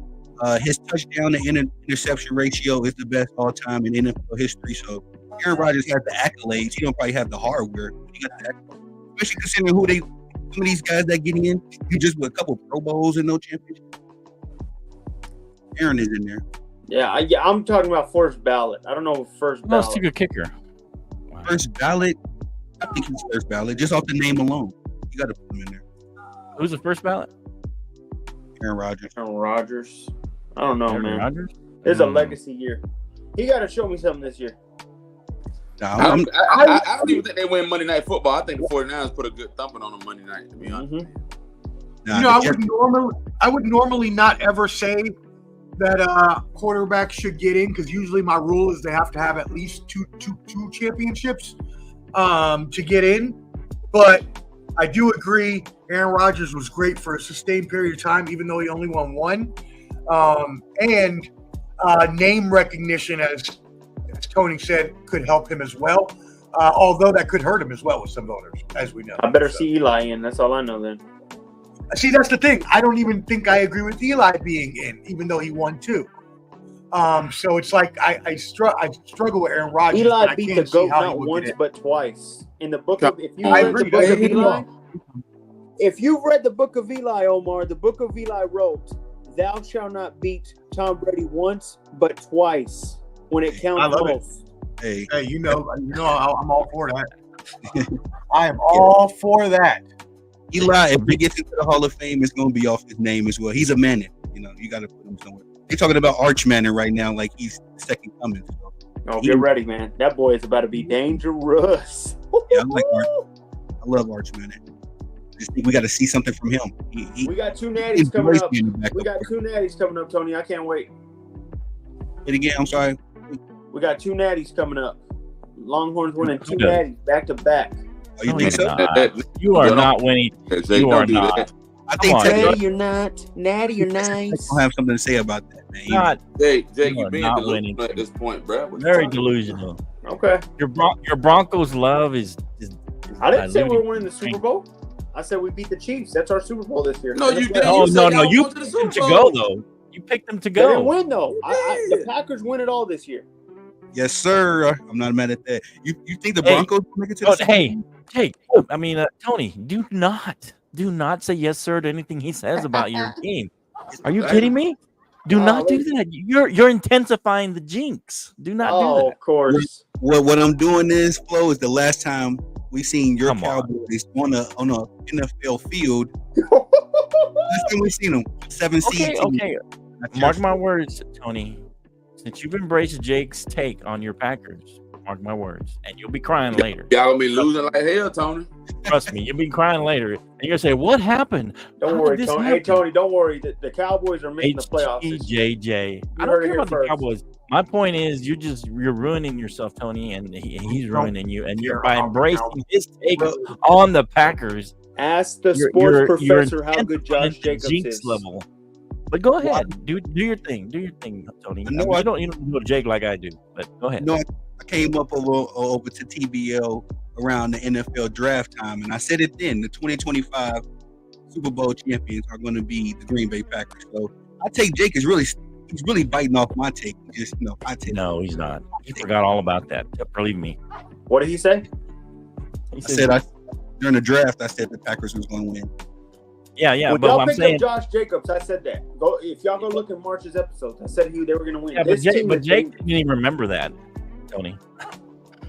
His touchdown to interception ratio is the best all time in NFL history. So Aaron Rodgers has the accolades. He don't probably have the hardware. But he got the accolades. Especially considering some of these guys that get in, you just with a couple of Pro Bowls and no championship. Aaron is in there. Yeah, I'm talking about first ballot. I don't know first ballot. That's a good kicker. First ballot, I think he's first ballot just off the name alone. You got to put him in there. Who's the first ballot? Aaron Rodgers. I don't know, Aaron man. Rodgers? It's a legacy year. He got to show me something this year. I don't even think they win Monday Night Football. I think the 49ers put a good thumping on them Monday night, to be honest. I would normally not ever say that quarterbacks should get in because usually my rule is they have to have at least two championships to get in. But I do agree Aaron Rodgers was great for a sustained period of time, even though he only won one. And name recognition, as Tony said, could help him as well. Although that could hurt him as well with some voters, as we know. I better see Eli in. That's all I know then. See, that's the thing. I don't even think I agree with Eli being in, even though he won two. So it's like I struggle with Aaron Rodgers. Eli beat the GOAT not once but twice. In the book of if you've read the book of Eli, Omar, the book of Eli wrote, "Thou shalt not beat Tom Brady once but twice when it counts both." Hey, I'm all for that. I am all for that. Eli, if he gets into the Hall of Fame, it's going to be off his name as well. He's a Manning. You got to put him somewhere. They're talking about Arch Manning right now, like he's second coming. So. Oh, get ready, man. That boy is about to be dangerous. Yeah, I like Arch. I love Arch Manning. I just think we got to see something from him. We got two natties coming up. We got two natties coming up, Tony. I can't wait. It again, I'm sorry. We got two natties coming up. Longhorns winning two natties back to back. Oh, you think so? You are not winning. You are not. I think on, Tech Ready or not, natty or nice. gonna have something to say about that, man. Not Jake, You you are being not delusional winning. at this point, bro. What you very talking delusional. Okay. Your Broncos love is I didn't say we diluted. were winning the Super Bowl. I said we beat the Chiefs. That's our Super Bowl this year. No, you didn't. Oh You no, said no, y'all you going to the picked them Super to go Bowl. though. You picked them to They didn't go. win though. You The did. Packers win it all this year. Yes, sir. I'm not mad at that. You think the Hey, Broncos will make it to the Oh, Super hey, Bowl? Jake. I mean, Tony. Do not say yes, sir, to anything he says about your team. Are you kidding me? Do not do that. You're intensifying the jinx. Do not do Oh, that. of course. What I'm doing is, Flo, is the last time we seen your Come on. Cowboys on a NFL field. Last time we seen them, 7 seed. Okay, team. okay. That's Mark your my fault. words, Tony. Since you've embraced Jake's take on your Packers, mark my words, and you'll be crying later. Y'all gonna be losing like hell, Tony. Trust me, you'll be crying later, and you're gonna say, "What happened?" Don't How worry, did this Tony. Hey, happen? Tony, don't worry. The Cowboys are making the playoffs. this year. HGJJ. I heard don't it care here about the first. Cowboys. My point is, you're ruining yourself, Tony, and he's ruining you. And you're care by about the embracing his take on the Packers. Ask the You're- sports you're professor how good intensifying Josh the Jacobs jinx is. level. But go ahead, do your thing. Do your thing, Tony. I know You don't know Jake like I do, but go ahead. No, I came up over to TBL around the NFL draft time, and I said it then. The 2025 Super Bowl champions are going to be the Green Bay Packers. So I take Jake is he's really biting off my take. Just I take. No, he's not. He forgot all about that. Believe me. What did he say? He I says- said during the draft, I said the Packers was going to win. yeah, When but y'all I'm picked saying, up Josh Jacobs, I said that. If y'all go look at March's episodes, I said they were going to win. yeah, This team but is Jake dangerous. didn't even remember that, Tony.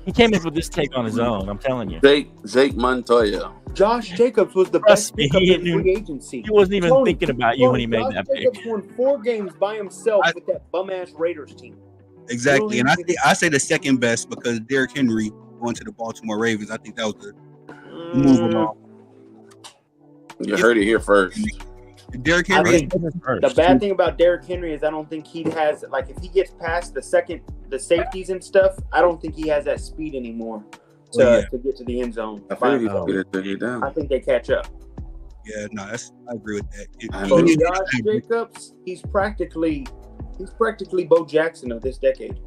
He came up with this take on his own. I'm telling you. Jake Montoya. Josh Jacobs was the Trust best me, pickup he in knew- free agency. He wasn't even Tony, thinking about you when he made Josh that Jacobs pick. won 4 games by himself with that bum ass Raiders team. Exactly, and I say the second best because Derrick Henry going to the Baltimore Ravens. I think that was the move along. You heard it here first. Derrick I Henry. think the bad thing about Derrick Henry is I don't think he has if he gets past the safeties and stuff, I don't think he has that speed anymore to get to the end zone. I feel Oh. he's get it down. I think they catch up. Yeah, no, I agree with that. I So know. Josh Jacobs, he's practically Bo Jackson of this decade.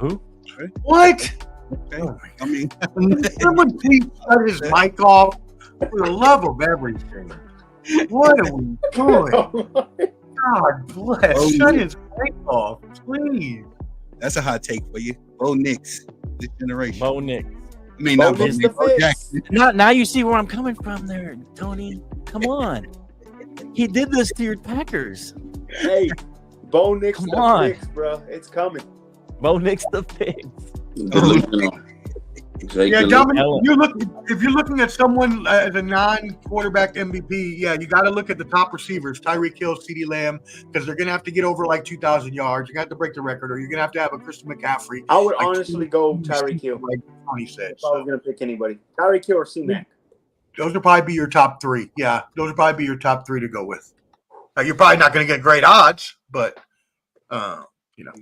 Who? What? Okay. I mean, Someone please shut his mic off for the love of everything. What are we doing? God bless. Oh, Shut yeah. his mic off, please. that's a hot take for you. Bo Nix, this generation. Bo Nick. I mean, Bo not Bo Nix Nix, the Bo fix. Jackson. Now you see where I'm coming from there, Tony. Come on. He did this to your Packers. Hey, Bo Nix Come the on. fix, bro. It's coming. Bo Nick's the fix. Delusional. Jake Yeah, delusional. Dominic, if you're looking at someone as a non-quarterback MVP, yeah, you got to look at the top receivers, Tyreek Hill, CeeDee Lamb, because they're going to have to get over like 2,000 yards. You're going to have to break the record, or you're going to have a Christian McCaffrey. I would Like, honestly go Tyreek Hill like Tony said. if I was going to pick anybody. Tyreek Hill or C-Mac. Those would probably be your top 3. Yeah, those would probably be your top 3 to go with. You're probably not going to get great odds, but you know.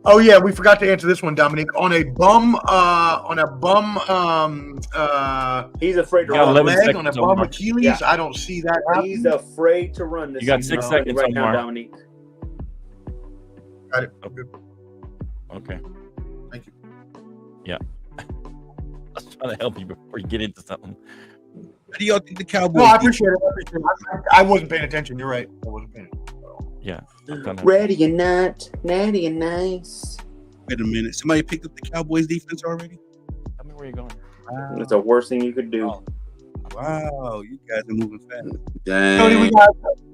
Oh yeah, we forgot to answer this one, Dominic. On a bum, He's afraid to You got run. 11 leg, on a seconds, bum Omar. Achilles, Yeah. I don't see that He's happening. afraid to run this You got season. 6 I'll tell you seconds, right now, Omar. Dominique. Got it. Okay. Thank you. Yeah. I was trying to help you before you get into something. How do y'all think the Cowboys? No, I appreciate it. I wasn't paying attention. You're right. I wasn't paying attention. Yeah. I'm trying to- Ready or not, natty and nice. Wait a minute. Somebody picked up the Cowboys defense already? Tell me where you're going. It's the worst thing you could do. Wow, you guys are moving fast. Dang.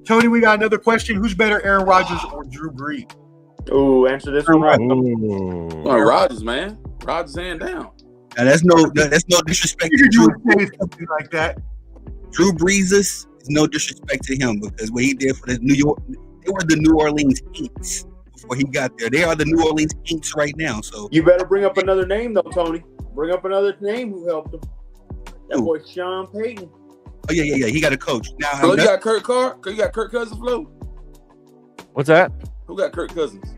Tony, we got another question. Who's better, Aaron Rodgers or Drew Brees? Ooh, answer this one right. Ooh. Well, Rodgers, man. Rodgers hand down. Now that's no disrespect to Figured you Drew. would say something like that. Drew Brees is no disrespect to him because what he did for the New York, they were the New Orleans Inks before he got there. They are the New Orleans Inks right now. So You better bring up another name, though, Tony. Bring up another name who helped him. That Who? boy Sean Payton. oh yeah, he got a coach now. Flo, you that's- got Kirk Carr? You got Kirk Cousins, Flo? What's that? Who got Kirk Cousins?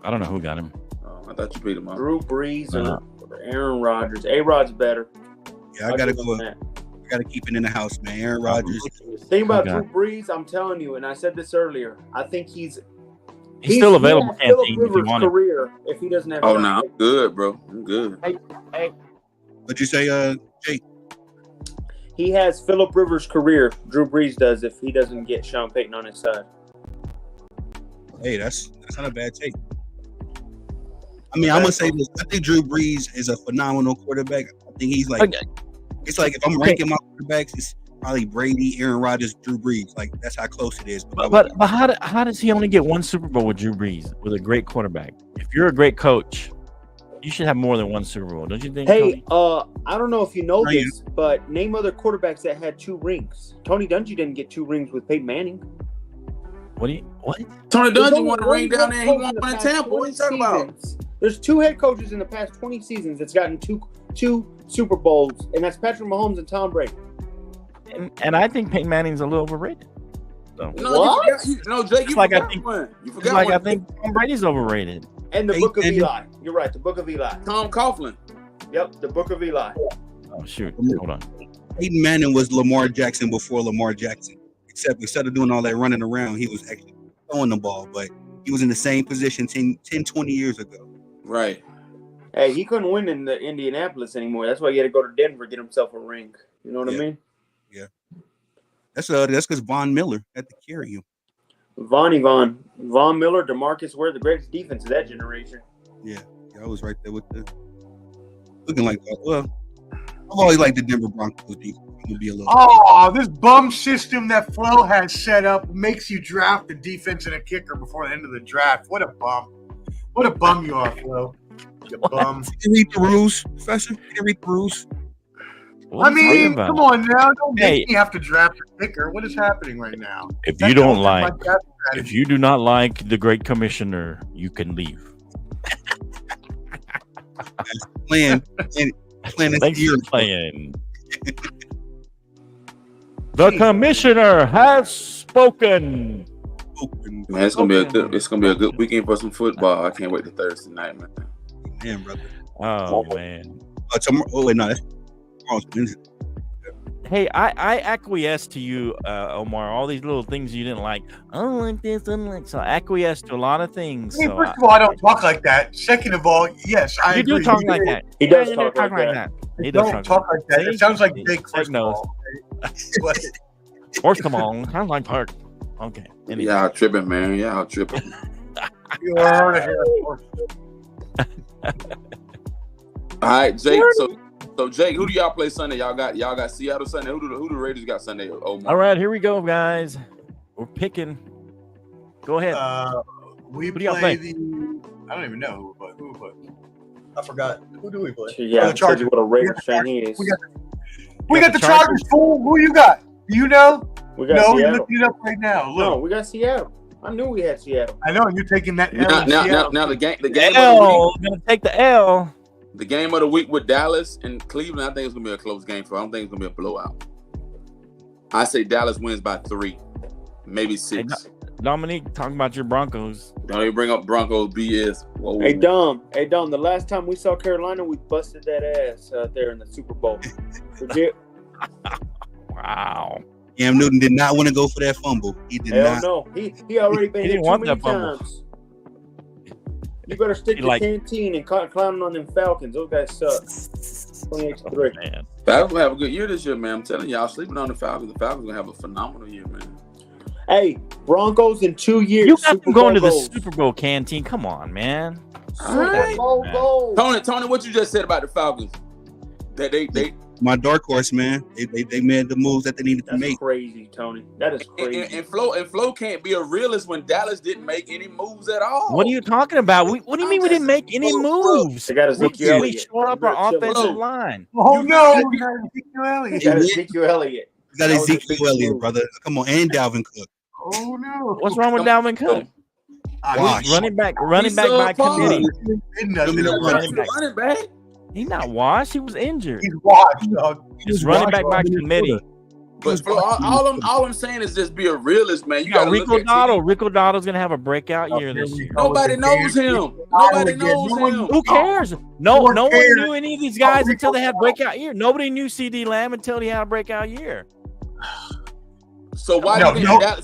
I don't know who got him. Oh, I thought you beat him up. Drew Brees Uh-huh. or Aaron Rodgers. A-Rod's better. yeah, I gotta go. with that. got to keep it in the house, man. Aaron Rodgers. Thing about Okay. Drew Brees, I'm telling you, and I said this earlier, I think he's still available. He has Philip Canteen, if you Rivers' want it. career if he doesn't have. Oh Sean no, I'm Payton. good, bro. I'm good. What'd you say, Jake? He has Philip Rivers' career. Drew Brees does if he doesn't get Sean Payton on his side. Hey, that's not a bad take. I mean, I'm gonna say this. I think Drew Brees is a phenomenal quarterback. I think he's like, Okay. it's like if I'm ranking my quarterbacks, it's probably Brady, Aaron Rodgers, Drew Brees. Like that's how close it is. But how does he only get one Super Bowl with Drew Brees with a great quarterback? If you're a great coach, you should have more than one Super Bowl, don't you think? Hey, Tony? I don't know if you know Are you- this, but name other quarterbacks that had 2 rings. Tony Dungy didn't get 2 rings with Peyton Manning. What? Tony There's Dungy only won a one ring down there. He head won coach in one the in past Tampa. What are you 20 talking about? seasons. There's 2 head coaches in the past 20 seasons that's gotten two Super Bowls, and that's Patrick Mahomes and Tom Brady. And I think Peyton Manning's a little overrated. So No, What? no, Jake, you It's like I forgot think- one. You it's forgot like one. I think Tom Brady's overrated. And the Hey, Book of and- Eli. You're right, the Book of Eli. Tom Coughlin. Yep, the Book of Eli. Oh shoot! Hold on. Peyton Manning was Lamar Jackson before Lamar Jackson. Except instead of doing all that running around, he was actually throwing the ball. But he was in the same position 10, 20 years ago. Right. Hey, he couldn't win in the Indianapolis anymore. That's why he had to go to Denver get himself a ring. You know what I Yeah. mean? That's because Von Miller had to carry him. Von Miller, DeMarcus Ware, the greatest defense of that generation. Yeah, I was right there with the looking like that. Well, I've always liked the Denver Broncos defense. It would be a little. Oh, this bum system that Flo has set up makes you draft a defense and a kicker before the end of the draft. What a bum. What a bum you are, Flo. You bum. You read the rules, Professor. You read the rules. What I are you talking mean, about? come on now. Don't Hey. make me have to draft a kicker. What is happening right now? If That's you don't my like, draft if strategy. you do not like the great commissioner, you can leave. Playing this Thanks year. for playing. The commissioner has spoken. Open. Man, it's gonna be a good weekend for some football. I can't wait to Thursday night, man. Man, brother. Oh man. Tomorrow. Oh wait, no, that's tomorrow's Wednesday. Hey, I acquiesce to you, Omar. All these little things you didn't like. I don't like this. I don't like. So I acquiesce to a lot of things. Hey, So first of all, I don't talk like that. Second of all, yes, I you agree. do talk like that. He does you talk like that. He does Don't talk like that. See? It sounds like See? Jake, Jake first of knows. all. But- Horse, come on. Kind of like Park. Okay. Anyway. Y'all tripping, man. Y'all tripping. You are a hair horse. All right, Jake. So Jake, who do y'all play Sunday? Y'all got Seattle Sunday. Who the Raiders got Sunday? Oh my. All right, here we go, guys. We're picking. Go ahead. We Who do y'all play play? the. I don't even know who we play. I forgot. Who do we play? Yeah, the shows Chargers. you what a Raiders fan he is. We got the Chargers, fool. Who you got? Do you know? We got No, you're Seattle. looking it up right now. No, Look. we got Seattle. I knew we had Seattle. I know, and you're taking that L in Now Seattle. the game of the L. Gonna take the L. week. The game of the week with Dallas and Cleveland. I think it's gonna be a close game. I don't think it's gonna be a blowout. I say Dallas wins by 3, maybe 6. Dominique, talking about your Broncos. Don't even bring up Broncos BS. Whoa. Hey Dom, the last time we saw Carolina, we busted that ass out there in the Super Bowl. Legit. Wow. Cam Newton did not want to go for that fumble. He did Hell not. no. He already been He hit didn't too want many that fumble. times. You better stick He to like- canteen and clowning on them Falcons. Those guys suck. 28-3. Man. Falcons gonna have a good year this year, man. I'm telling y'all, sleeping on the Falcons. The Falcons gonna have a phenomenal year, man. Hey, Broncos in 2 years. You got Super them going to Bowl the goals. Super Bowl canteen. Come on, man. Super Alright. Bowl Man. goals. Tony, what you just said about the Falcons? That they My dark horse, man. They made the moves that they needed to That's make. crazy, Tony. That is crazy. and Flo can't be a realist when Dallas didn't make any moves at all. What are you talking about? What do you mean we didn't make any moves? They got Ezekiel We Elliott. showed up our Chill out. offensive line. Oh, You- no. you- We got Ezekiel Elliott. They got Ezekiel Elliott. You got That was a big Ezekiel Elliott, move. brother. Come on, and Dalvin Cook. Oh, no. What's wrong with Dalvin Cook? Why? Running back He's by subpar. committee. Did nothing. Give me the running back. running back. He's not washed. He was injured. He's washed, dog. He's running back by committee. But Flo, all I'm saying is just be a realist, man. You got got Rico Dotto. Rico Dotto's gonna have a breakout year this year. Nobody knows him. Nobody knows him. Who cares? No one cares. knew any of these guys until they had breakout year. Nobody knew CD Lamb until he had a breakout year. So why? No one knew about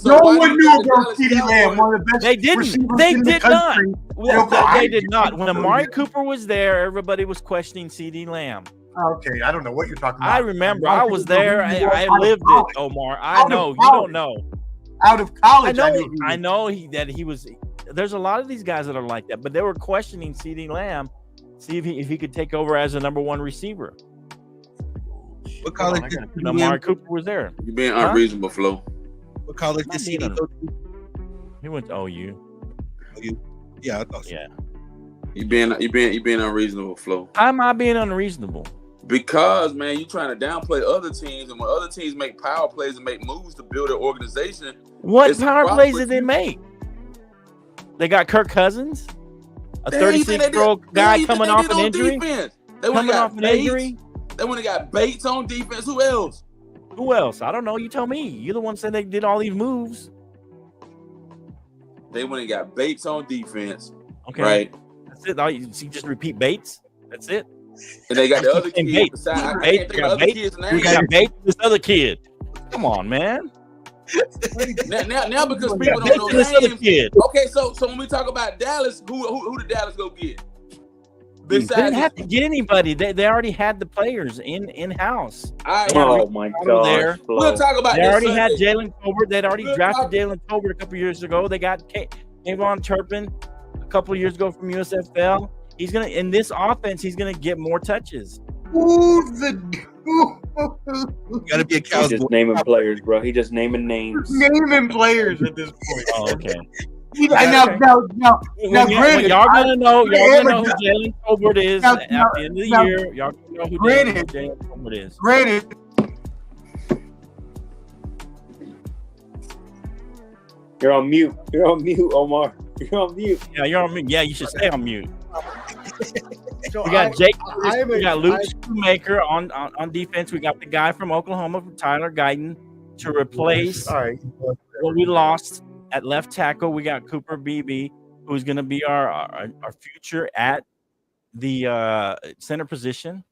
CeeDee Lamb. One of the best. They didn't. receivers They in the did not. country. They did not. When Amari Cooper was there, everybody was questioning CD Lamb. Okay, I don't know what you're talking about. I remember. I was there. I lived it, Omar. I know. You don't know. Out of college, I know that he was. There's a lot of these guys that are like that, but they were questioning CD Lamb, see if he could take over as a number one receiver. What college did Amari Cooper was there? You're being unreasonable, Flo. What college did CD go to? He went to OU. Yeah, I thought so. Yeah. You being unreasonable, Flo. How am I being unreasonable? Because, man, you trying to downplay other teams, and when other teams make power plays and make moves to build their organization, what power plays did they make? They got Kirk Cousins, a 36-year-old guy coming off an injury. They went and got Bates on defense. Who else? Who else? I don't know. You tell me. You're the one saying they did all these moves. They went and got Bates on defense. Okay. Right. That's it. You just repeat Bates. That's it. And they got the other kid. Bates. I can't think of the other kid's name. We got Bates. This other kid. Come on, man. now because people don't know this other kid. Okay, so when we talk about Dallas, who did Dallas go get? They didn't have to get anybody. They already had the players in house. Oh my God! We'll talk about. They already had Jalen Tolbert. They'd already drafted Jalen Tolbert a couple years ago. They got Kayvon Turpin a couple of years ago from USFL. He's gonna in this offense. He's gonna get more touches. You gotta be a Cowboy. He's just naming players, bro. He just naming names. Naming players at this point. Oh, okay. Now, granted, y'all gonna know who Jalen Tolbert is at the end of the year. Y'all gonna know who Jalen Tolbert is. Granted. You're on mute. You're on mute, Omar. You're on mute. Yeah, you're on mute. Yeah, you should stay on mute. We got Jake. We got Luke Shoemaker on defense. We got the guy from Oklahoma, Tyler Guyton, to replace what we lost at left tackle. We got Cooper Beebe, who's going to be our future at the center position.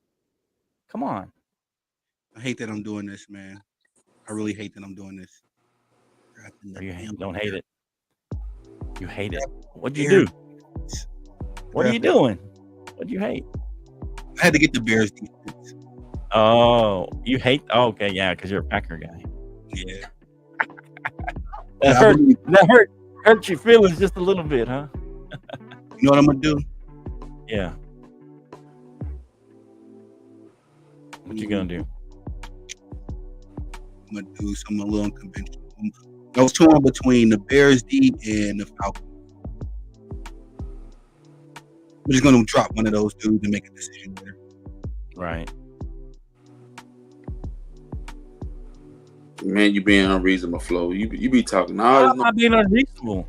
Come on. I hate that I'm doing this, man. I really hate that I'm doing this. Don't hate it. You hate it. What'd you do? What are you doing? What'd you hate? I had to get the Bears defense. Oh, you hate? Oh, okay, yeah, because you're a Packer guy. Yeah. That hurt your feelings just a little bit, huh? You know what I'm gonna do? Yeah. What you gonna do? I'm gonna do something a little unconventional. I was torn between the Bears D and the Falcons. I'm just gonna drop one of those dudes and make a decision there. Right. Man, you being unreasonable, Flo. You be talking. I'm not being unreasonable.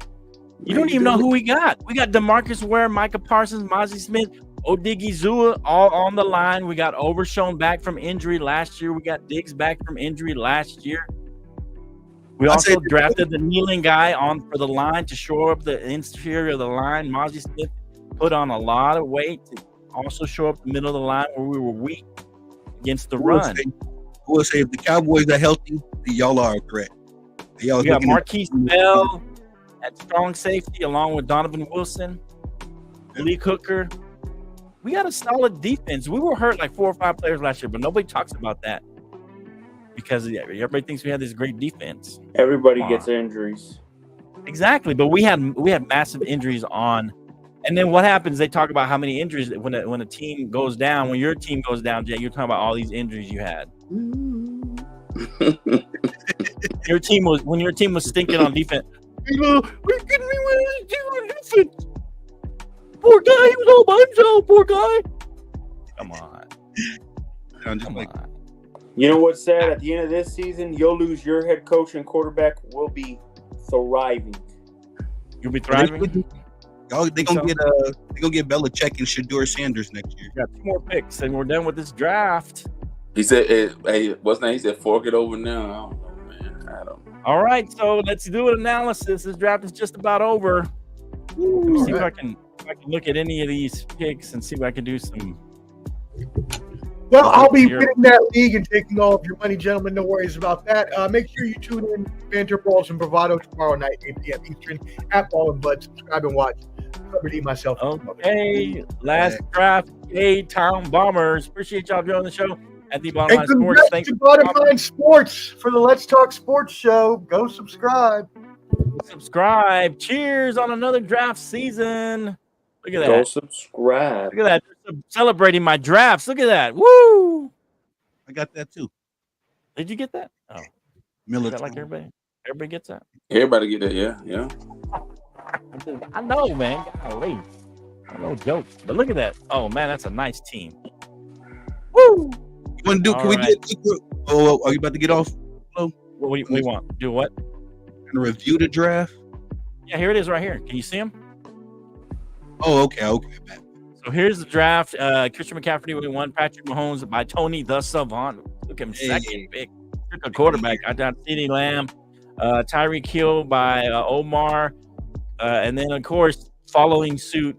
You don't even know who we got. We got DeMarcus Ware, Micah Parsons, Mozzie Smith, Odigizua all on the line. We got Overshown back from injury last year. We got Diggs back from injury last year. We also drafted the kneeling guy for the line to shore up the interior of the line. Mozzie Smith put on a lot of weight to also show up the middle of the line where we were weak against the run. I will say if the Cowboys are healthy, y'all are a threat. We got Marquise Bell at strong safety along with Donovan Wilson, Lee Hooker. We got a solid defense. We were hurt like 4 or 5 players last year, but nobody talks about that because everybody thinks we had this great defense. Everybody gets injuries. Exactly, but we had massive injuries on. And then what happens? They talk about how many injuries when a team goes down. When your team goes down, Jay, you're talking about all these injuries you had. Your team was stinking on defense. We couldn't win defense. Poor guy, he was all by himself. Poor guy. Come on. Come on. You know what's sad? At the end of this season, you'll lose your head coach and quarterback. Will be thriving. You'll be thriving. They're gonna get Belichick and Shedeur Sanders next year. We got 2 more picks, and we're done with this draft. He said, "Hey, what's that?" He said, "Fork it over now." I don't know, man. I don't. All right, so let's do an analysis. This draft is just about over. Let me see if I can look at any of these picks and see if I can do some. Well, I'll be Here. winning that league and taking all of your money, gentlemen. No worries about that. Make sure you tune in Banter Brawls and Bravado tomorrow night, 8 p.m. Eastern, at Ball and Bud. Subscribe and watch. Covered myself. Okay, last draft, K-Town Bombers. Appreciate y'all joining the show at the Bottom Line And Sports. congrats Thank to you. Bottom Line Sports for the Let's Talk Sports show. Go subscribe. Subscribe. Cheers on another draft season. Look at Go that. subscribe. Look at that. They're celebrating my drafts. Look at that. Woo! I got that too. Did you get that? Oh, is Miller. that like everybody? Everybody gets that? Everybody get that, yeah. I know, man. Golly. No joke. But look at that. Oh, man, that's a nice team. Woo! You want to do? Can All we right. do? Oh, are you about to get off? What we want? Do what? And review the draft. Yeah, here it is right here. Can you see them? Oh, okay. So here's the draft. Christian McCaffrey, we won. Patrick Mahomes by Tony the Savant. Look at him, second pick. Took a quarterback. I got CeeDee Lamb. Tyreek Hill by Omar. And then, of course, following suit,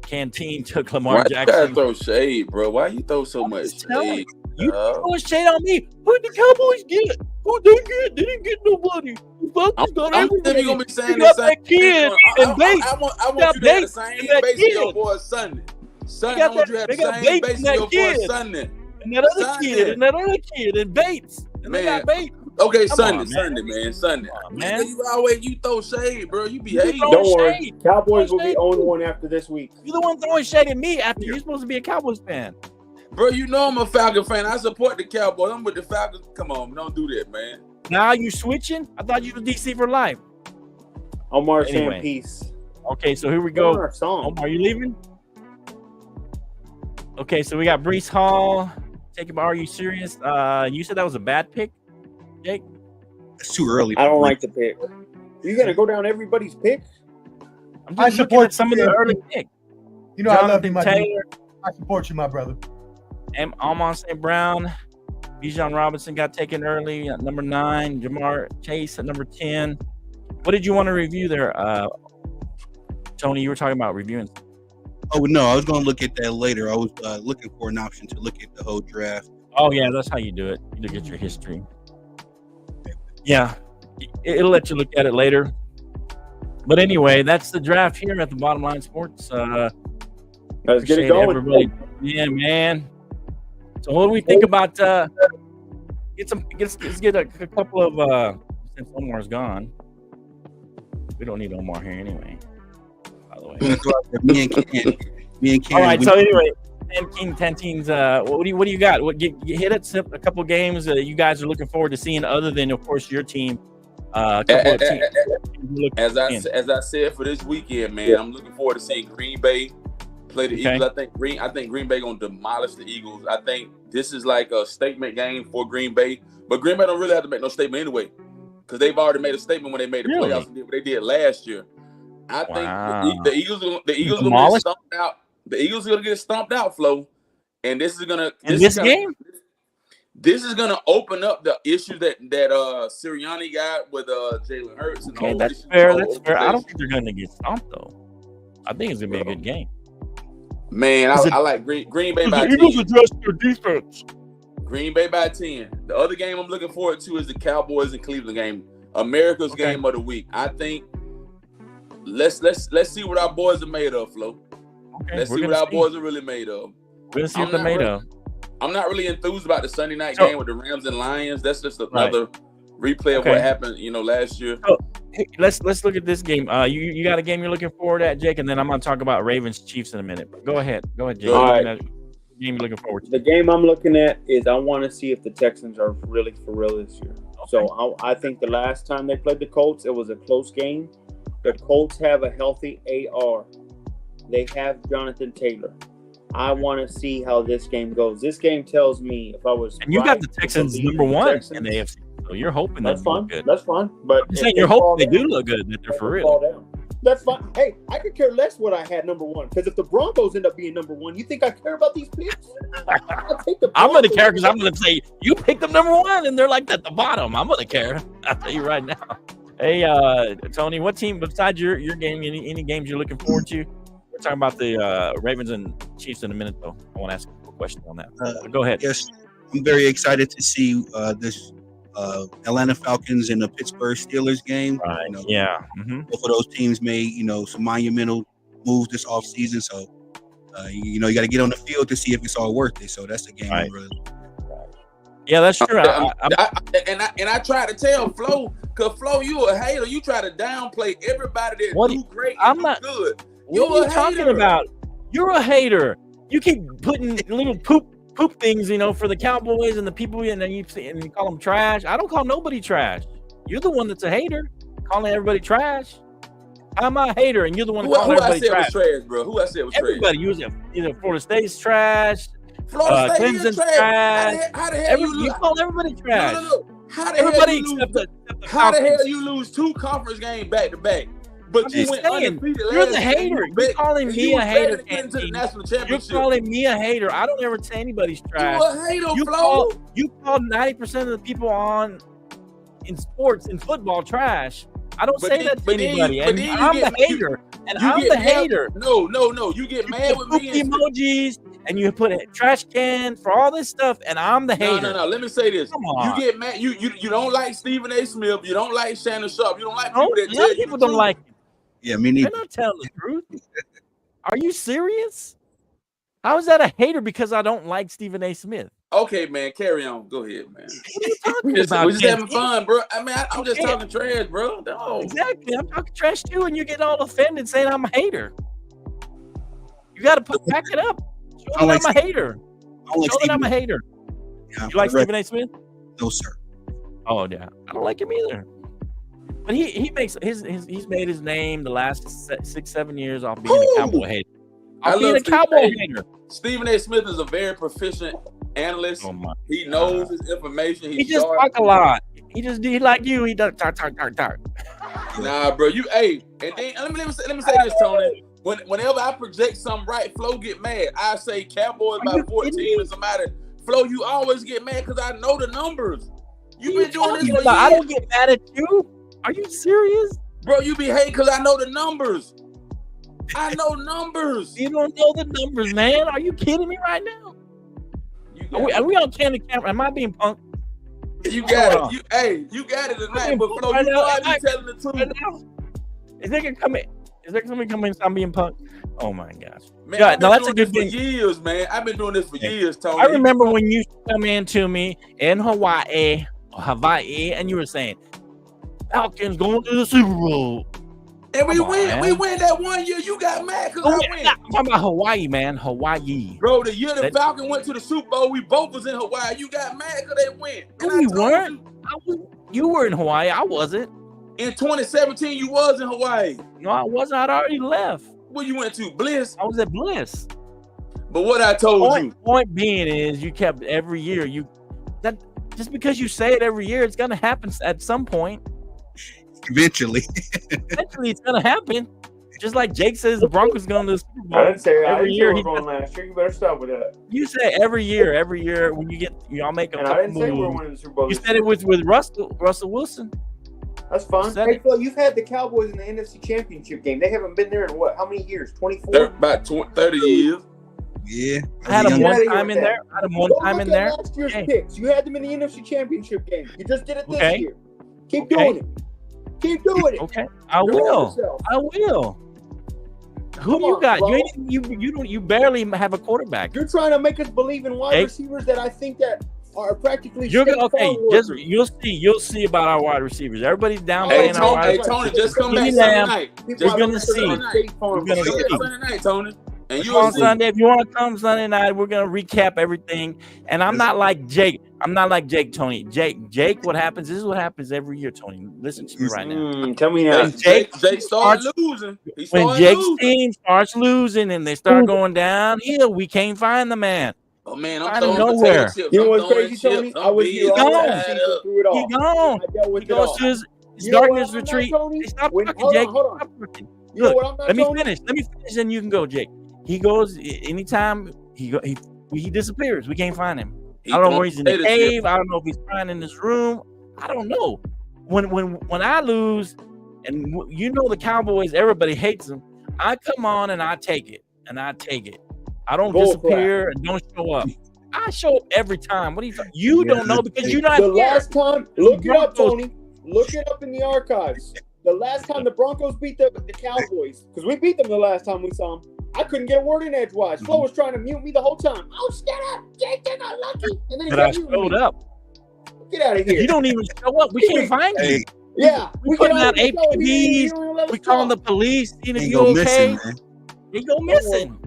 Canteen took Lamar Why you Jackson. gotta throw shade, bro? Why you throw so I'm much just telling shade? You dog? throwing shade on me. Who did the Cowboys get? Who they get? They didn't get nobody. The Falcons got I'm everybody. still gonna be saying You the got same that kid thing. and Bates. I want got you to have the Bates same and that base of your kid. boy Sunday. Sunday, got I want that- you to have they the got same Bates base and of your that boy kid. Sunday. And that other Sunday. kid, and that other kid, and Bates. And they Man. got Bates. Okay, Come Sunday, on, man. Sunday, man, Sunday. Come on, man. You throw shade, bro. You behave. throwing Don't worry. shade. Cowboys will be Shade. 0-1 after this week. You're the one throwing shade at me after you're supposed to be a Cowboys fan. Bro, you know I'm a Falcon fan. I support the Cowboys. I'm with the Falcons. Come on, don't do that, man. Now you switching? I thought you were DC for life. Omar Anyway. saying peace. Okay, so here we Go. go. Our song. Omar, are you leaving? Okay, so we got Brees Hall. Take him. Are you serious? You said that was a bad pick, Jake? It's too early. I don't like the pick. You gonna go down everybody's pick? I'm I just looking support at some of the you. early picks. You know I love you, Jonathan my dude. Taylor, I support you, my brother. Amon St. Brown, Bijan Robinson got taken early at number 9. Jamar Chase at number 10. What did you want to review there, Tony? You were talking about reviewing. Oh no, I was going to look at that later. I was looking for an option to look at the whole draft. Oh yeah, that's how you do it. You look at your history. Yeah, it'll let you look at it later. But anyway, that's the draft here at the Bottom Line Sports. Let's get Appreciate it going. everybody. Yeah, man. So what do we think about let's get a couple of since Omar's gone. We don't need Omar here anyway, by the way. me and Ken. All right, so anyway, 10 teams. What do you got? What you hit it a couple games that you guys are looking forward to seeing, other than of course your team. A couple of teams. As I said for this weekend, man, I'm looking forward to seeing Green Bay play the Okay. Eagles. I think Green Bay gonna demolish the Eagles. I think this is like a statement game for Green Bay, but Green Bay don't really have to make no statement anyway, because they've already made a statement when they made the Really? playoffs and did what they did last year. I Wow. think the Eagles gonna get Demolished? stomped out. The Eagles are gonna get stomped out, Flo, and this is gonna In this game? This is gonna open up the issues that Sirianni got with Jalen Hurts. And Okay, all that's issues, fair. all That's fair. I don't organization. think they're going to get stomped though. I think it's going to be a good game. Man, Is it- I like Green Bay by The Eagles 10. address their defense. Green Bay by 10. The other game I'm looking forward to is the Cowboys and Cleveland game. America's Okay. game of the week. I think let's see what our boys are made of, Flo. Okay, Let's we're see what gonna our boys are really made of. We're gonna see what I'm they're not made really- of. I'm not really enthused about the Sunday night So- game with the Rams and Lions. That's just Right. another replay of Okay. what happened, last year. Hey, let's look at this game. You got a game you're looking forward at, Jake, and then I'm gonna talk about Ravens Chiefs in a minute. But go ahead, Jake. All What right. game you're looking forward to? The game I'm looking at is I want to see if the Texans are really for real this year. So I think the last time they played the Colts, it was a close game. The Colts have a healthy AR. They have Jonathan Taylor. I want to see how this game goes. This game tells me if I was And you got right the to Texans believe number the one Texans, in the AFC, so you're hoping That's they look fine. good. That's fine. But I'm if saying they you're fall hoping they down, do look good, that they're for they real. fall down. That's fine. Hey, I could care less what I had number one because if the Broncos end up being number one, you think I care about these picks? I'll take the I'm gonna Broncos. care because I'm gonna say you picked them number one, and they're like at the bottom. I'm gonna care. I'll tell you right now. Hey, Tony, what team besides your game? Any games you're looking forward to? We're talking about the Ravens and Chiefs in a minute, though. I want to ask a question on that. Go ahead. Yes, I'm very excited to see this Atlanta Falcons and the Pittsburgh Steelers game. Right. You know, Yeah. Mm-hmm. both of those teams made some monumental moves this offseason. So you got to get on the field to see if it's all worth it. So that's the game. Right. Really. Yeah, that's true. I try to tell Flo, because Flo, you a hater. You try to downplay everybody that do great and do good. What are you talking about? You're a hater. You keep putting little poop things, for the Cowboys and the people, and then you call them trash. I don't call nobody trash. You're the one that's a hater, calling everybody trash. I'm a hater, and you're the one calling everybody trash. Who I said was trash, bro? Who I said was everybody trash? Everybody. Either Florida State's trash. Florida State is Clemson's trash. How the hell you call everybody trash? No. How the Everybody hell except the how the Falcons. hell you lose 2 conference games back to back? But I'm you just went saying, undefeated you're last the year. hater. You're calling me a hater. To the national You're championship. calling me a hater. I don't ever say anybody's trash. You a hater, Flo. You call 90% of the people in sports, in football, trash. I don't say that to anybody. And I'm the hater. And I'm the hater. No. You get mad with me. Emojis, and you put a trash can for all this stuff, and I'm the hater. No. Let me say this. Come on. You get mad. You don't like Stephen A. Smith. You don't like Shannon Sharp. You don't like people that A tell lot of you people the don't truth. like it. Yeah, me neither. They're not telling the truth. Are you serious? How is that a hater because I don't like Stephen A. Smith? Okay, man, carry on. Go ahead, man. What are you talking We're about? just having fun, bro. I mean, I'm just talking trash, bro. No. Exactly. I'm talking trash too, and you're getting all offended saying I'm a hater. You got to back it up. Show that I'm a hater. Show that I'm a hater. Yeah, You like Stephen A. Smith? No, sir. Oh yeah, I don't like him either. But he makes he's made his name the last 6-7 years off being a Cowboy hater. I Being love a Cowboy hater. Stephen A. Smith is a very proficient analyst. Oh my. He knows his information. He just talk a lot. He like you. He does talk. Nah, bro. And then let me say this, Tony. Whenever I project something right, Flo get mad. I say Cowboys by 14 or somebody. Flo, you always get mad because I know the numbers. You've been doing this for years. I don't get mad at you. Are you serious? Bro, you be hating because I know the numbers. I know numbers. You don't know the numbers, man. Are you kidding me right now? Are we on camera? Am I being punked? You got it. You got it tonight. But Flo, you know I be telling the truth. Right now? Is there somebody come in and I'm being punked? Oh my gosh. Man, Yeah, I've been no, that's doing a good this thing. for years, man. I've been doing this for years, Tony. I remember when you come in to me in Hawaii, and you were saying, Falcons going to the Super Bowl. And we Come on, win. man. We win that one year. You got mad because I win. I'm talking about Hawaii, man. Hawaii. Bro, the year the Falcons went to the Super Bowl, we both was in Hawaii. You got mad because they win. No, we weren't. You were in Hawaii. I wasn't. In 2017, you was in Hawaii. No, I wasn't. I'd already left. Where you went to? Bliss. I was at Bliss. But what I told you. Point being is you kept every year. Just because you say it every year, it's gonna happen at some point. Eventually. Eventually, it's gonna happen. Just like Jake says, the Broncos going to the Super Bowl. I didn't say every year. He going last year. You better stop with that. You say every year when y'all make a and couple I didn't say we're moves. winning the Super Bowl. You said it with Russell Wilson. That's fine. Hey, Phil, you've had the Cowboys in the NFC Championship game. They haven't been there in what? How many years? 24? About 30 years. Yeah. I had them one time in there. Last year's picks. You had them in the NFC Championship game. You just did it this year. Keep doing it. Keep doing it. Okay, I will. Who you got? Bro. You barely have a quarterback. You're trying to make us believe in wide receivers that I think that are practically. You'll see about our wide receivers. Everybody's downplaying our wide receivers. Tony, just come back Sunday night. You're gonna see. Sunday night, Tony. And you on Sunday, if you want to come Sunday night, we're gonna recap everything. And I'm not like Jake. Tony. Jake, what happens? This is what happens every year, Tony. Listen to me right now. Tell me now. Jake starts losing. When Jake's team starts losing and they start going downhill, we can't find the man. Oh man, I'm throwing nowhere. You know what's crazy, Tony? I was here all the season through it all. He gone. He goes to his darkness retreat. Stop talking, Jake. You know Look, what I'm not let me Tony? finish. Let me finish, and you can go, Jake. He goes anytime he disappears. We can't find him. I don't know where he's in the cave. I don't know if he's crying in this room. I don't know. When I lose, and you know the Cowboys, everybody hates them. I come on and I take it. I don't disappear and don't show up. I show up every time. What do you think? You don't know because you're not the here. last time. Look it up, Tony. Look it up in the archives. The last time the Broncos beat the Cowboys, because we beat them the last time we saw them. I couldn't get a word in edgewise. Flo was trying to mute me the whole time. Oh, shut up, Jake, you're not lucky. And then he But I got showed up. Get out of here. You don't even show up. We can't find you. Yeah, we putting out APBs. We calling the police. You know, you okay? Missing, man. They go missing.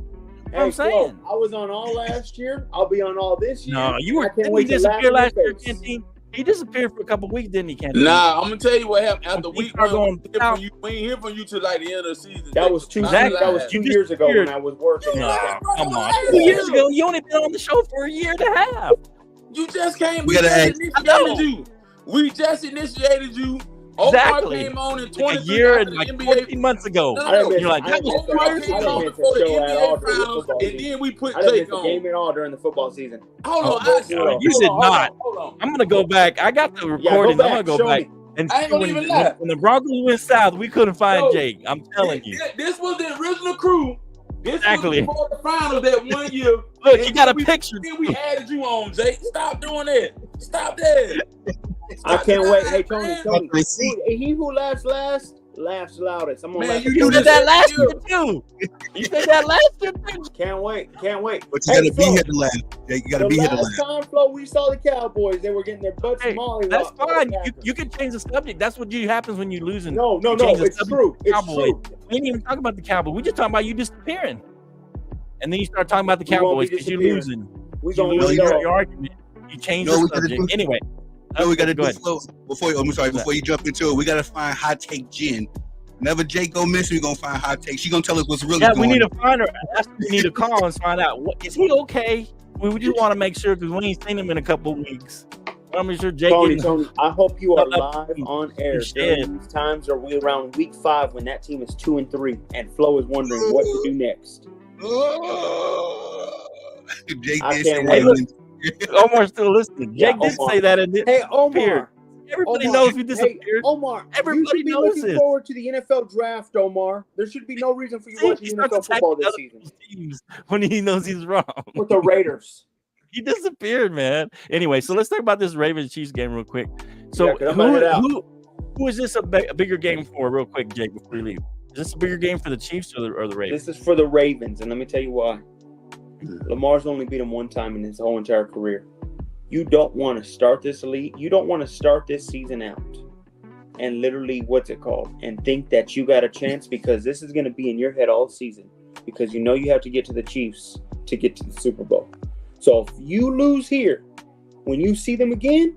Hey, I'm saying. Flo, I was on all last year. I'll be on all this year. No, you were. I can't Didn't wait he to laugh disappear in last your year, face. Canteen? He disappeared for a couple weeks, didn't he, Canteen? Nah, I'm gonna tell you what happened after He week started one. going We ain't hear from you till like the end of the season. That was two. Exactly. That was 2 years ago when I was working. No, come on. 2 years ago, you only been on the show for a year and a half. You just came. We We gotta just ask- initiated you. We just initiated you. Exactly. Omar came on in Like 23 a year after and the like NBA. 14 months ago. No, I didn't miss, You're like, I that didn't was miss that. Omar I came didn't on miss before that the show at all NBA during the finals, football and season. then we put I didn't Jake miss a on. game at all during the football season. Hold on, Oh, I said you did not. Hold on. I'm gonna go back. I got the Yeah, go recording. back. I'm gonna go Show back me. and I ain't see gonna when, even lie. when the Broncos went south, we couldn't find Yo, Jake. I'm telling you. This was the original crew. This Exactly. was before the finals that 1 year. Look, you got a picture. Then we added you on, Jake. Stop doing that. Stop that. I Stop can't that, wait. Hey, man. Tony. Let's see. He who laughs last laughs loudest. I'm gonna Man, laugh. you You do did this that last every year too. You did that last year too. Can't wait. But you Hey, gotta be Flo, here to laugh. Jake, you gotta The be here to last laugh. time, Flo, we saw the Cowboys, they were getting their butts Hey, mollywopped. that's by the fine. Packers. You can change the subject. That's what happens when you lose. No, you change the it's subject true. to It's Cowboys. true. We didn't even talk about the Cowboys. We just talking about you disappearing, and then you start talking about the We won't be Cowboys because you're disappearing. losing. We You gonna lose win know, your though. argument. You change You know the what we gotta subject. do? Anyway, No, we gotta go do ahead. Flo before. I'm sorry. Before you jump into it, we gotta find hot take Jen. Whenever Jake go missing, we gonna find hot take. She gonna tell us what's really Yeah, going we need on. to find her. That's what we need to call and find out. Is he okay? We just want to make sure because we ain't seen him in a couple of weeks. I'm sure Jake. Tony, I hope you are Up, live on air shit. during these times. Are we around week 5 when that team is 2-3 and Flo is wondering what to do next? Jake I did say can't that. wait. Omar's still listening. Yeah, Jake did Omar. say that and it Hey, disappeared. Omar. Everybody Omar, knows we disappeared. Hey, Omar, Everybody you should be knows looking this. forward to the NFL draft, Omar. There should be no reason for you See, watching he starts NFL football attacking this other season people's teams when he knows he's wrong. with the Raiders. He disappeared, man. Anyway, so let's talk about this Ravens Chiefs game real quick. So Yeah, 'cause I'm gonna head out. who is this a bigger game for, real quick, Jake, before we leave? Is this a bigger game for the Chiefs or the Ravens? This is for the Ravens, and let me tell you why. Lamar's only beat him one time in his whole entire career. You don't want to start this league. You don't want to start this season out and literally, and think that you got a chance, because this is going to be in your head all season, because you know you have to get to the Chiefs to get to the Super Bowl. So if you lose here, when you see them again,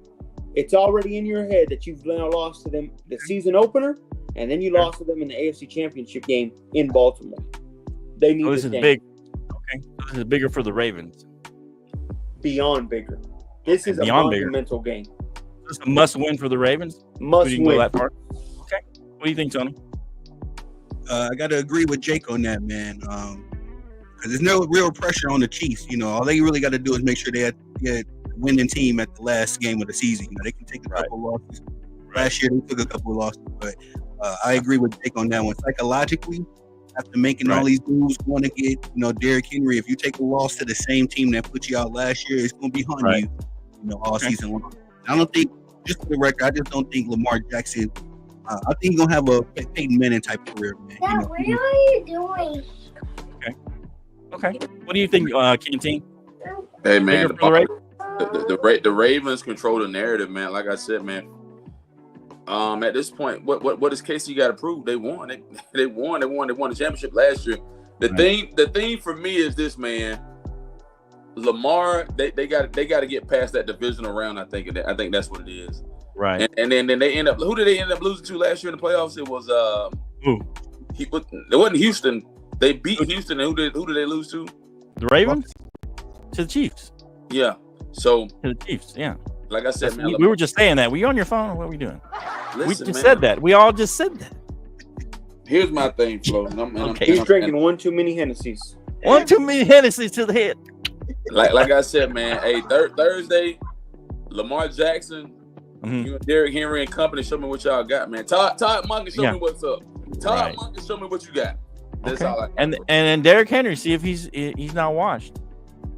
it's already in your head that you've now lost to them the season opener, and then you lost to them in the AFC Championship game in Baltimore. They need Oh, this this is game. big. Okay, so this is bigger for the Ravens. Beyond bigger. This is a Beyond bigger. monumental game. This is a must-win for the Ravens. Must We can go win. that far. Okay, what do you think, Tony? I gotta agree with Jake on that, man. Because there's no real pressure on the Chiefs. You know, all they really got to do is make sure they had a winning team at the last game of the season. You know, they can take a couple of losses. Last year they took a couple of losses, but I agree with Jake on that one. Psychologically, after making all these moves, going to get Derrick Henry, if you take a loss to the same team that put you out last year, it's going to be haunting you, all season long. I don't think, just for the record, I just don't think Lamar Jackson. I think he's gonna have a Peyton Manning type career, man. Dad, what are you doing? Okay, what do you think, Canteen? Hey man, Bigger for the Ravens? the Ravens control the narrative, man. Like I said, man. At this point, what does KC got to prove? They won. They won the championship last year. The thing for me is this, man. Lamar, they got to get past that divisional round. I think that's what it is. Right. And then they end up. Who did they end up losing to last year in the playoffs? It was Who? It wasn't Houston. They beat Houston. And who did they lose to? The Ravens? To the Chiefs. Yeah. So To the Chiefs, yeah. like I said, man, We were just saying that. Were you on your phone or what were we doing? listen, We just man. said that. We all just said that. Here's my thing, Flo. He's drinking one too many Hennessy's. One too many Hennessy's to the head. Like I said, man. Hey, Thursday, Lamar Jackson, you and Derrick Henry and company. Show me what y'all got, man. Todd Monken, show me what's up. Todd Monken, show me what you got. That's all I got. And Derrick Henry, see if he's not washed.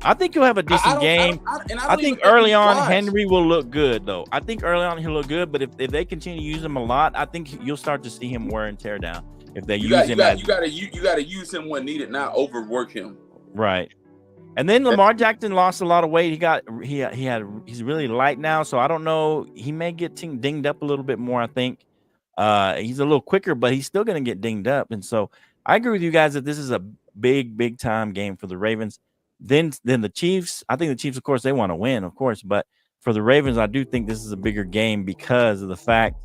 I think he'll have a decent game. I think early on Henry will look good, though. I think early on he'll look good, but if they continue to use him a lot, I think you'll start to see him wear and tear down. If they use him, you gotta use him when needed, not overwork him. Right. And then Lamar Jackson lost a lot of weight. He's really light now, so I don't know. He may get dinged up a little bit more. I think he's a little quicker, but he's still going to get dinged up. And so I agree with you guys that this is a big time game for the Ravens. Then the Chiefs. I think the Chiefs, of course, they want to win, of course, but for the Ravens, I do think this is a bigger game because of the fact.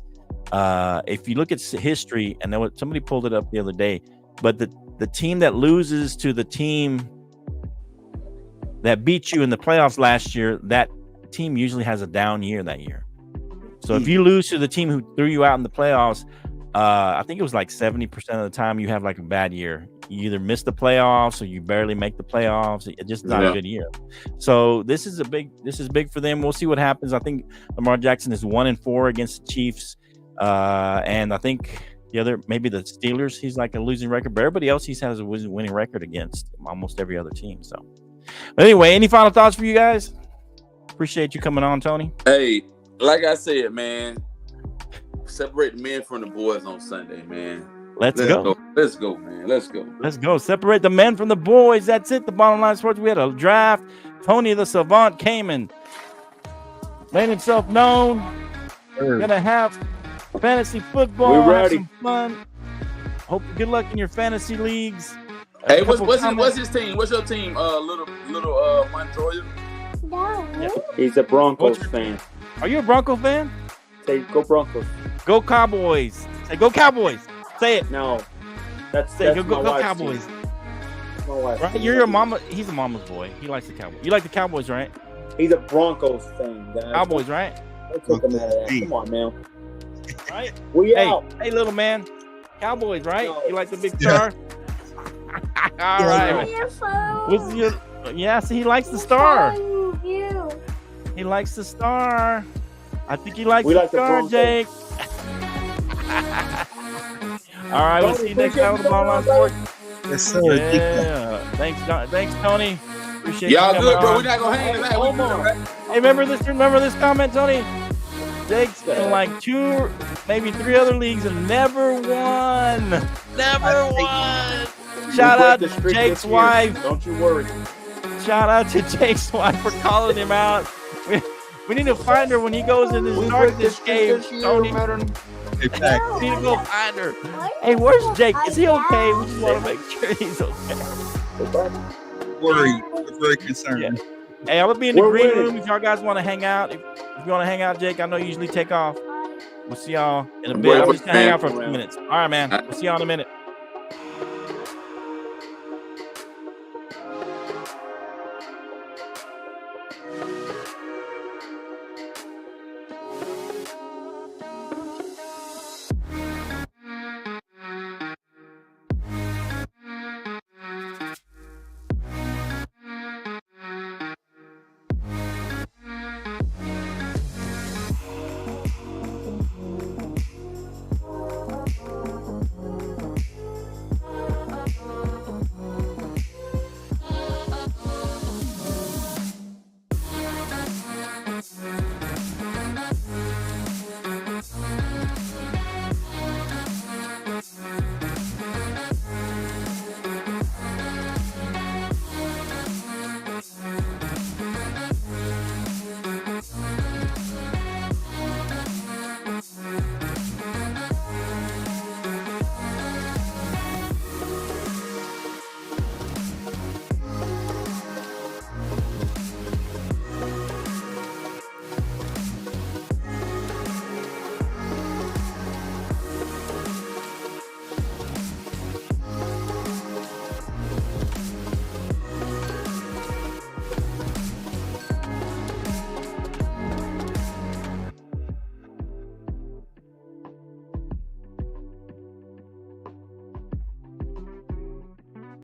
If you look at history, and somebody pulled it up the other day, but the team that loses to the team that beat you in the playoffs last year, that team usually has a down year that year. So if you lose to the team who threw you out in the playoffs, I think it was like 70% of the time you have like a bad year. You either miss the playoffs or you barely make the playoffs. It's just not a good year. So this is big for them. We'll see what happens. I think Lamar Jackson is 1-4 against the Chiefs. And I think maybe the Steelers, he's like a losing record, but everybody else he has a winning record against almost every other team. So, but anyway, any final thoughts for you guys? Appreciate you coming on, Tony. Hey, like I said, man, separate the men from the boys on Sunday, man. Let's go. Let's go, man. Let's go. Let's go. Separate the men from the boys. That's it. The Bottom Line Sports. We had a draft. Tony the Savant came and made himself known. Gonna have fantasy football. We're ready. Have some fun. Hope good luck in your fantasy leagues. Hey, what's his team? What's your team? Little Montoya. No. He's a Broncos fan. Are you a Bronco fan? Say go Broncos. Go Cowboys. Say go Cowboys. Say it. No. That's go my wife's Cowboys. team. My wife's Right? team. You're your mama. He's a mama's boy. He likes the Cowboys. You like the Cowboys, right? He's a Broncos fan, guys. Cowboys, right? Don't take him out of that. Come on, man. Right? We Hey, out. hey, little man. Cowboys, right? No. You like the big star? All right. Your phone. What's your? Yeah, see, he likes the star. Telling you. He likes the star. I think he likes We the like the star, Broncos. Jake. All right, we'll see you next time on the Bottom Line Sports. Yes, sir. Yeah. Thanks, John. Thanks, Tony. Appreciate Y'all you good, coming bro. on. We're not gonna hang tonight. We good, right? Hey, remember this comment, Tony? Jake's in like 2, maybe 3 other leagues and never won. Never won. Shout We out break to the streak Jake's this year. wife. Don't you worry. Shout out to Jake's wife for calling him out. We need to find her when he goes in We this break the darkness streak cave. this year, Tony, man. Hey, Pack. we need to go find her. What? Hey, where's Jake? Is he okay? We just want to make sure he's okay. Worried. We're very concerned. Yeah. Hey, I'm gonna be in the We're green winning. room if y'all guys want to hang out. If you want to hang out, Jake, I know you usually take off. We'll see y'all in a bit. I'm just gonna hang out for a few minutes. All right, man. We'll see y'all in a minute.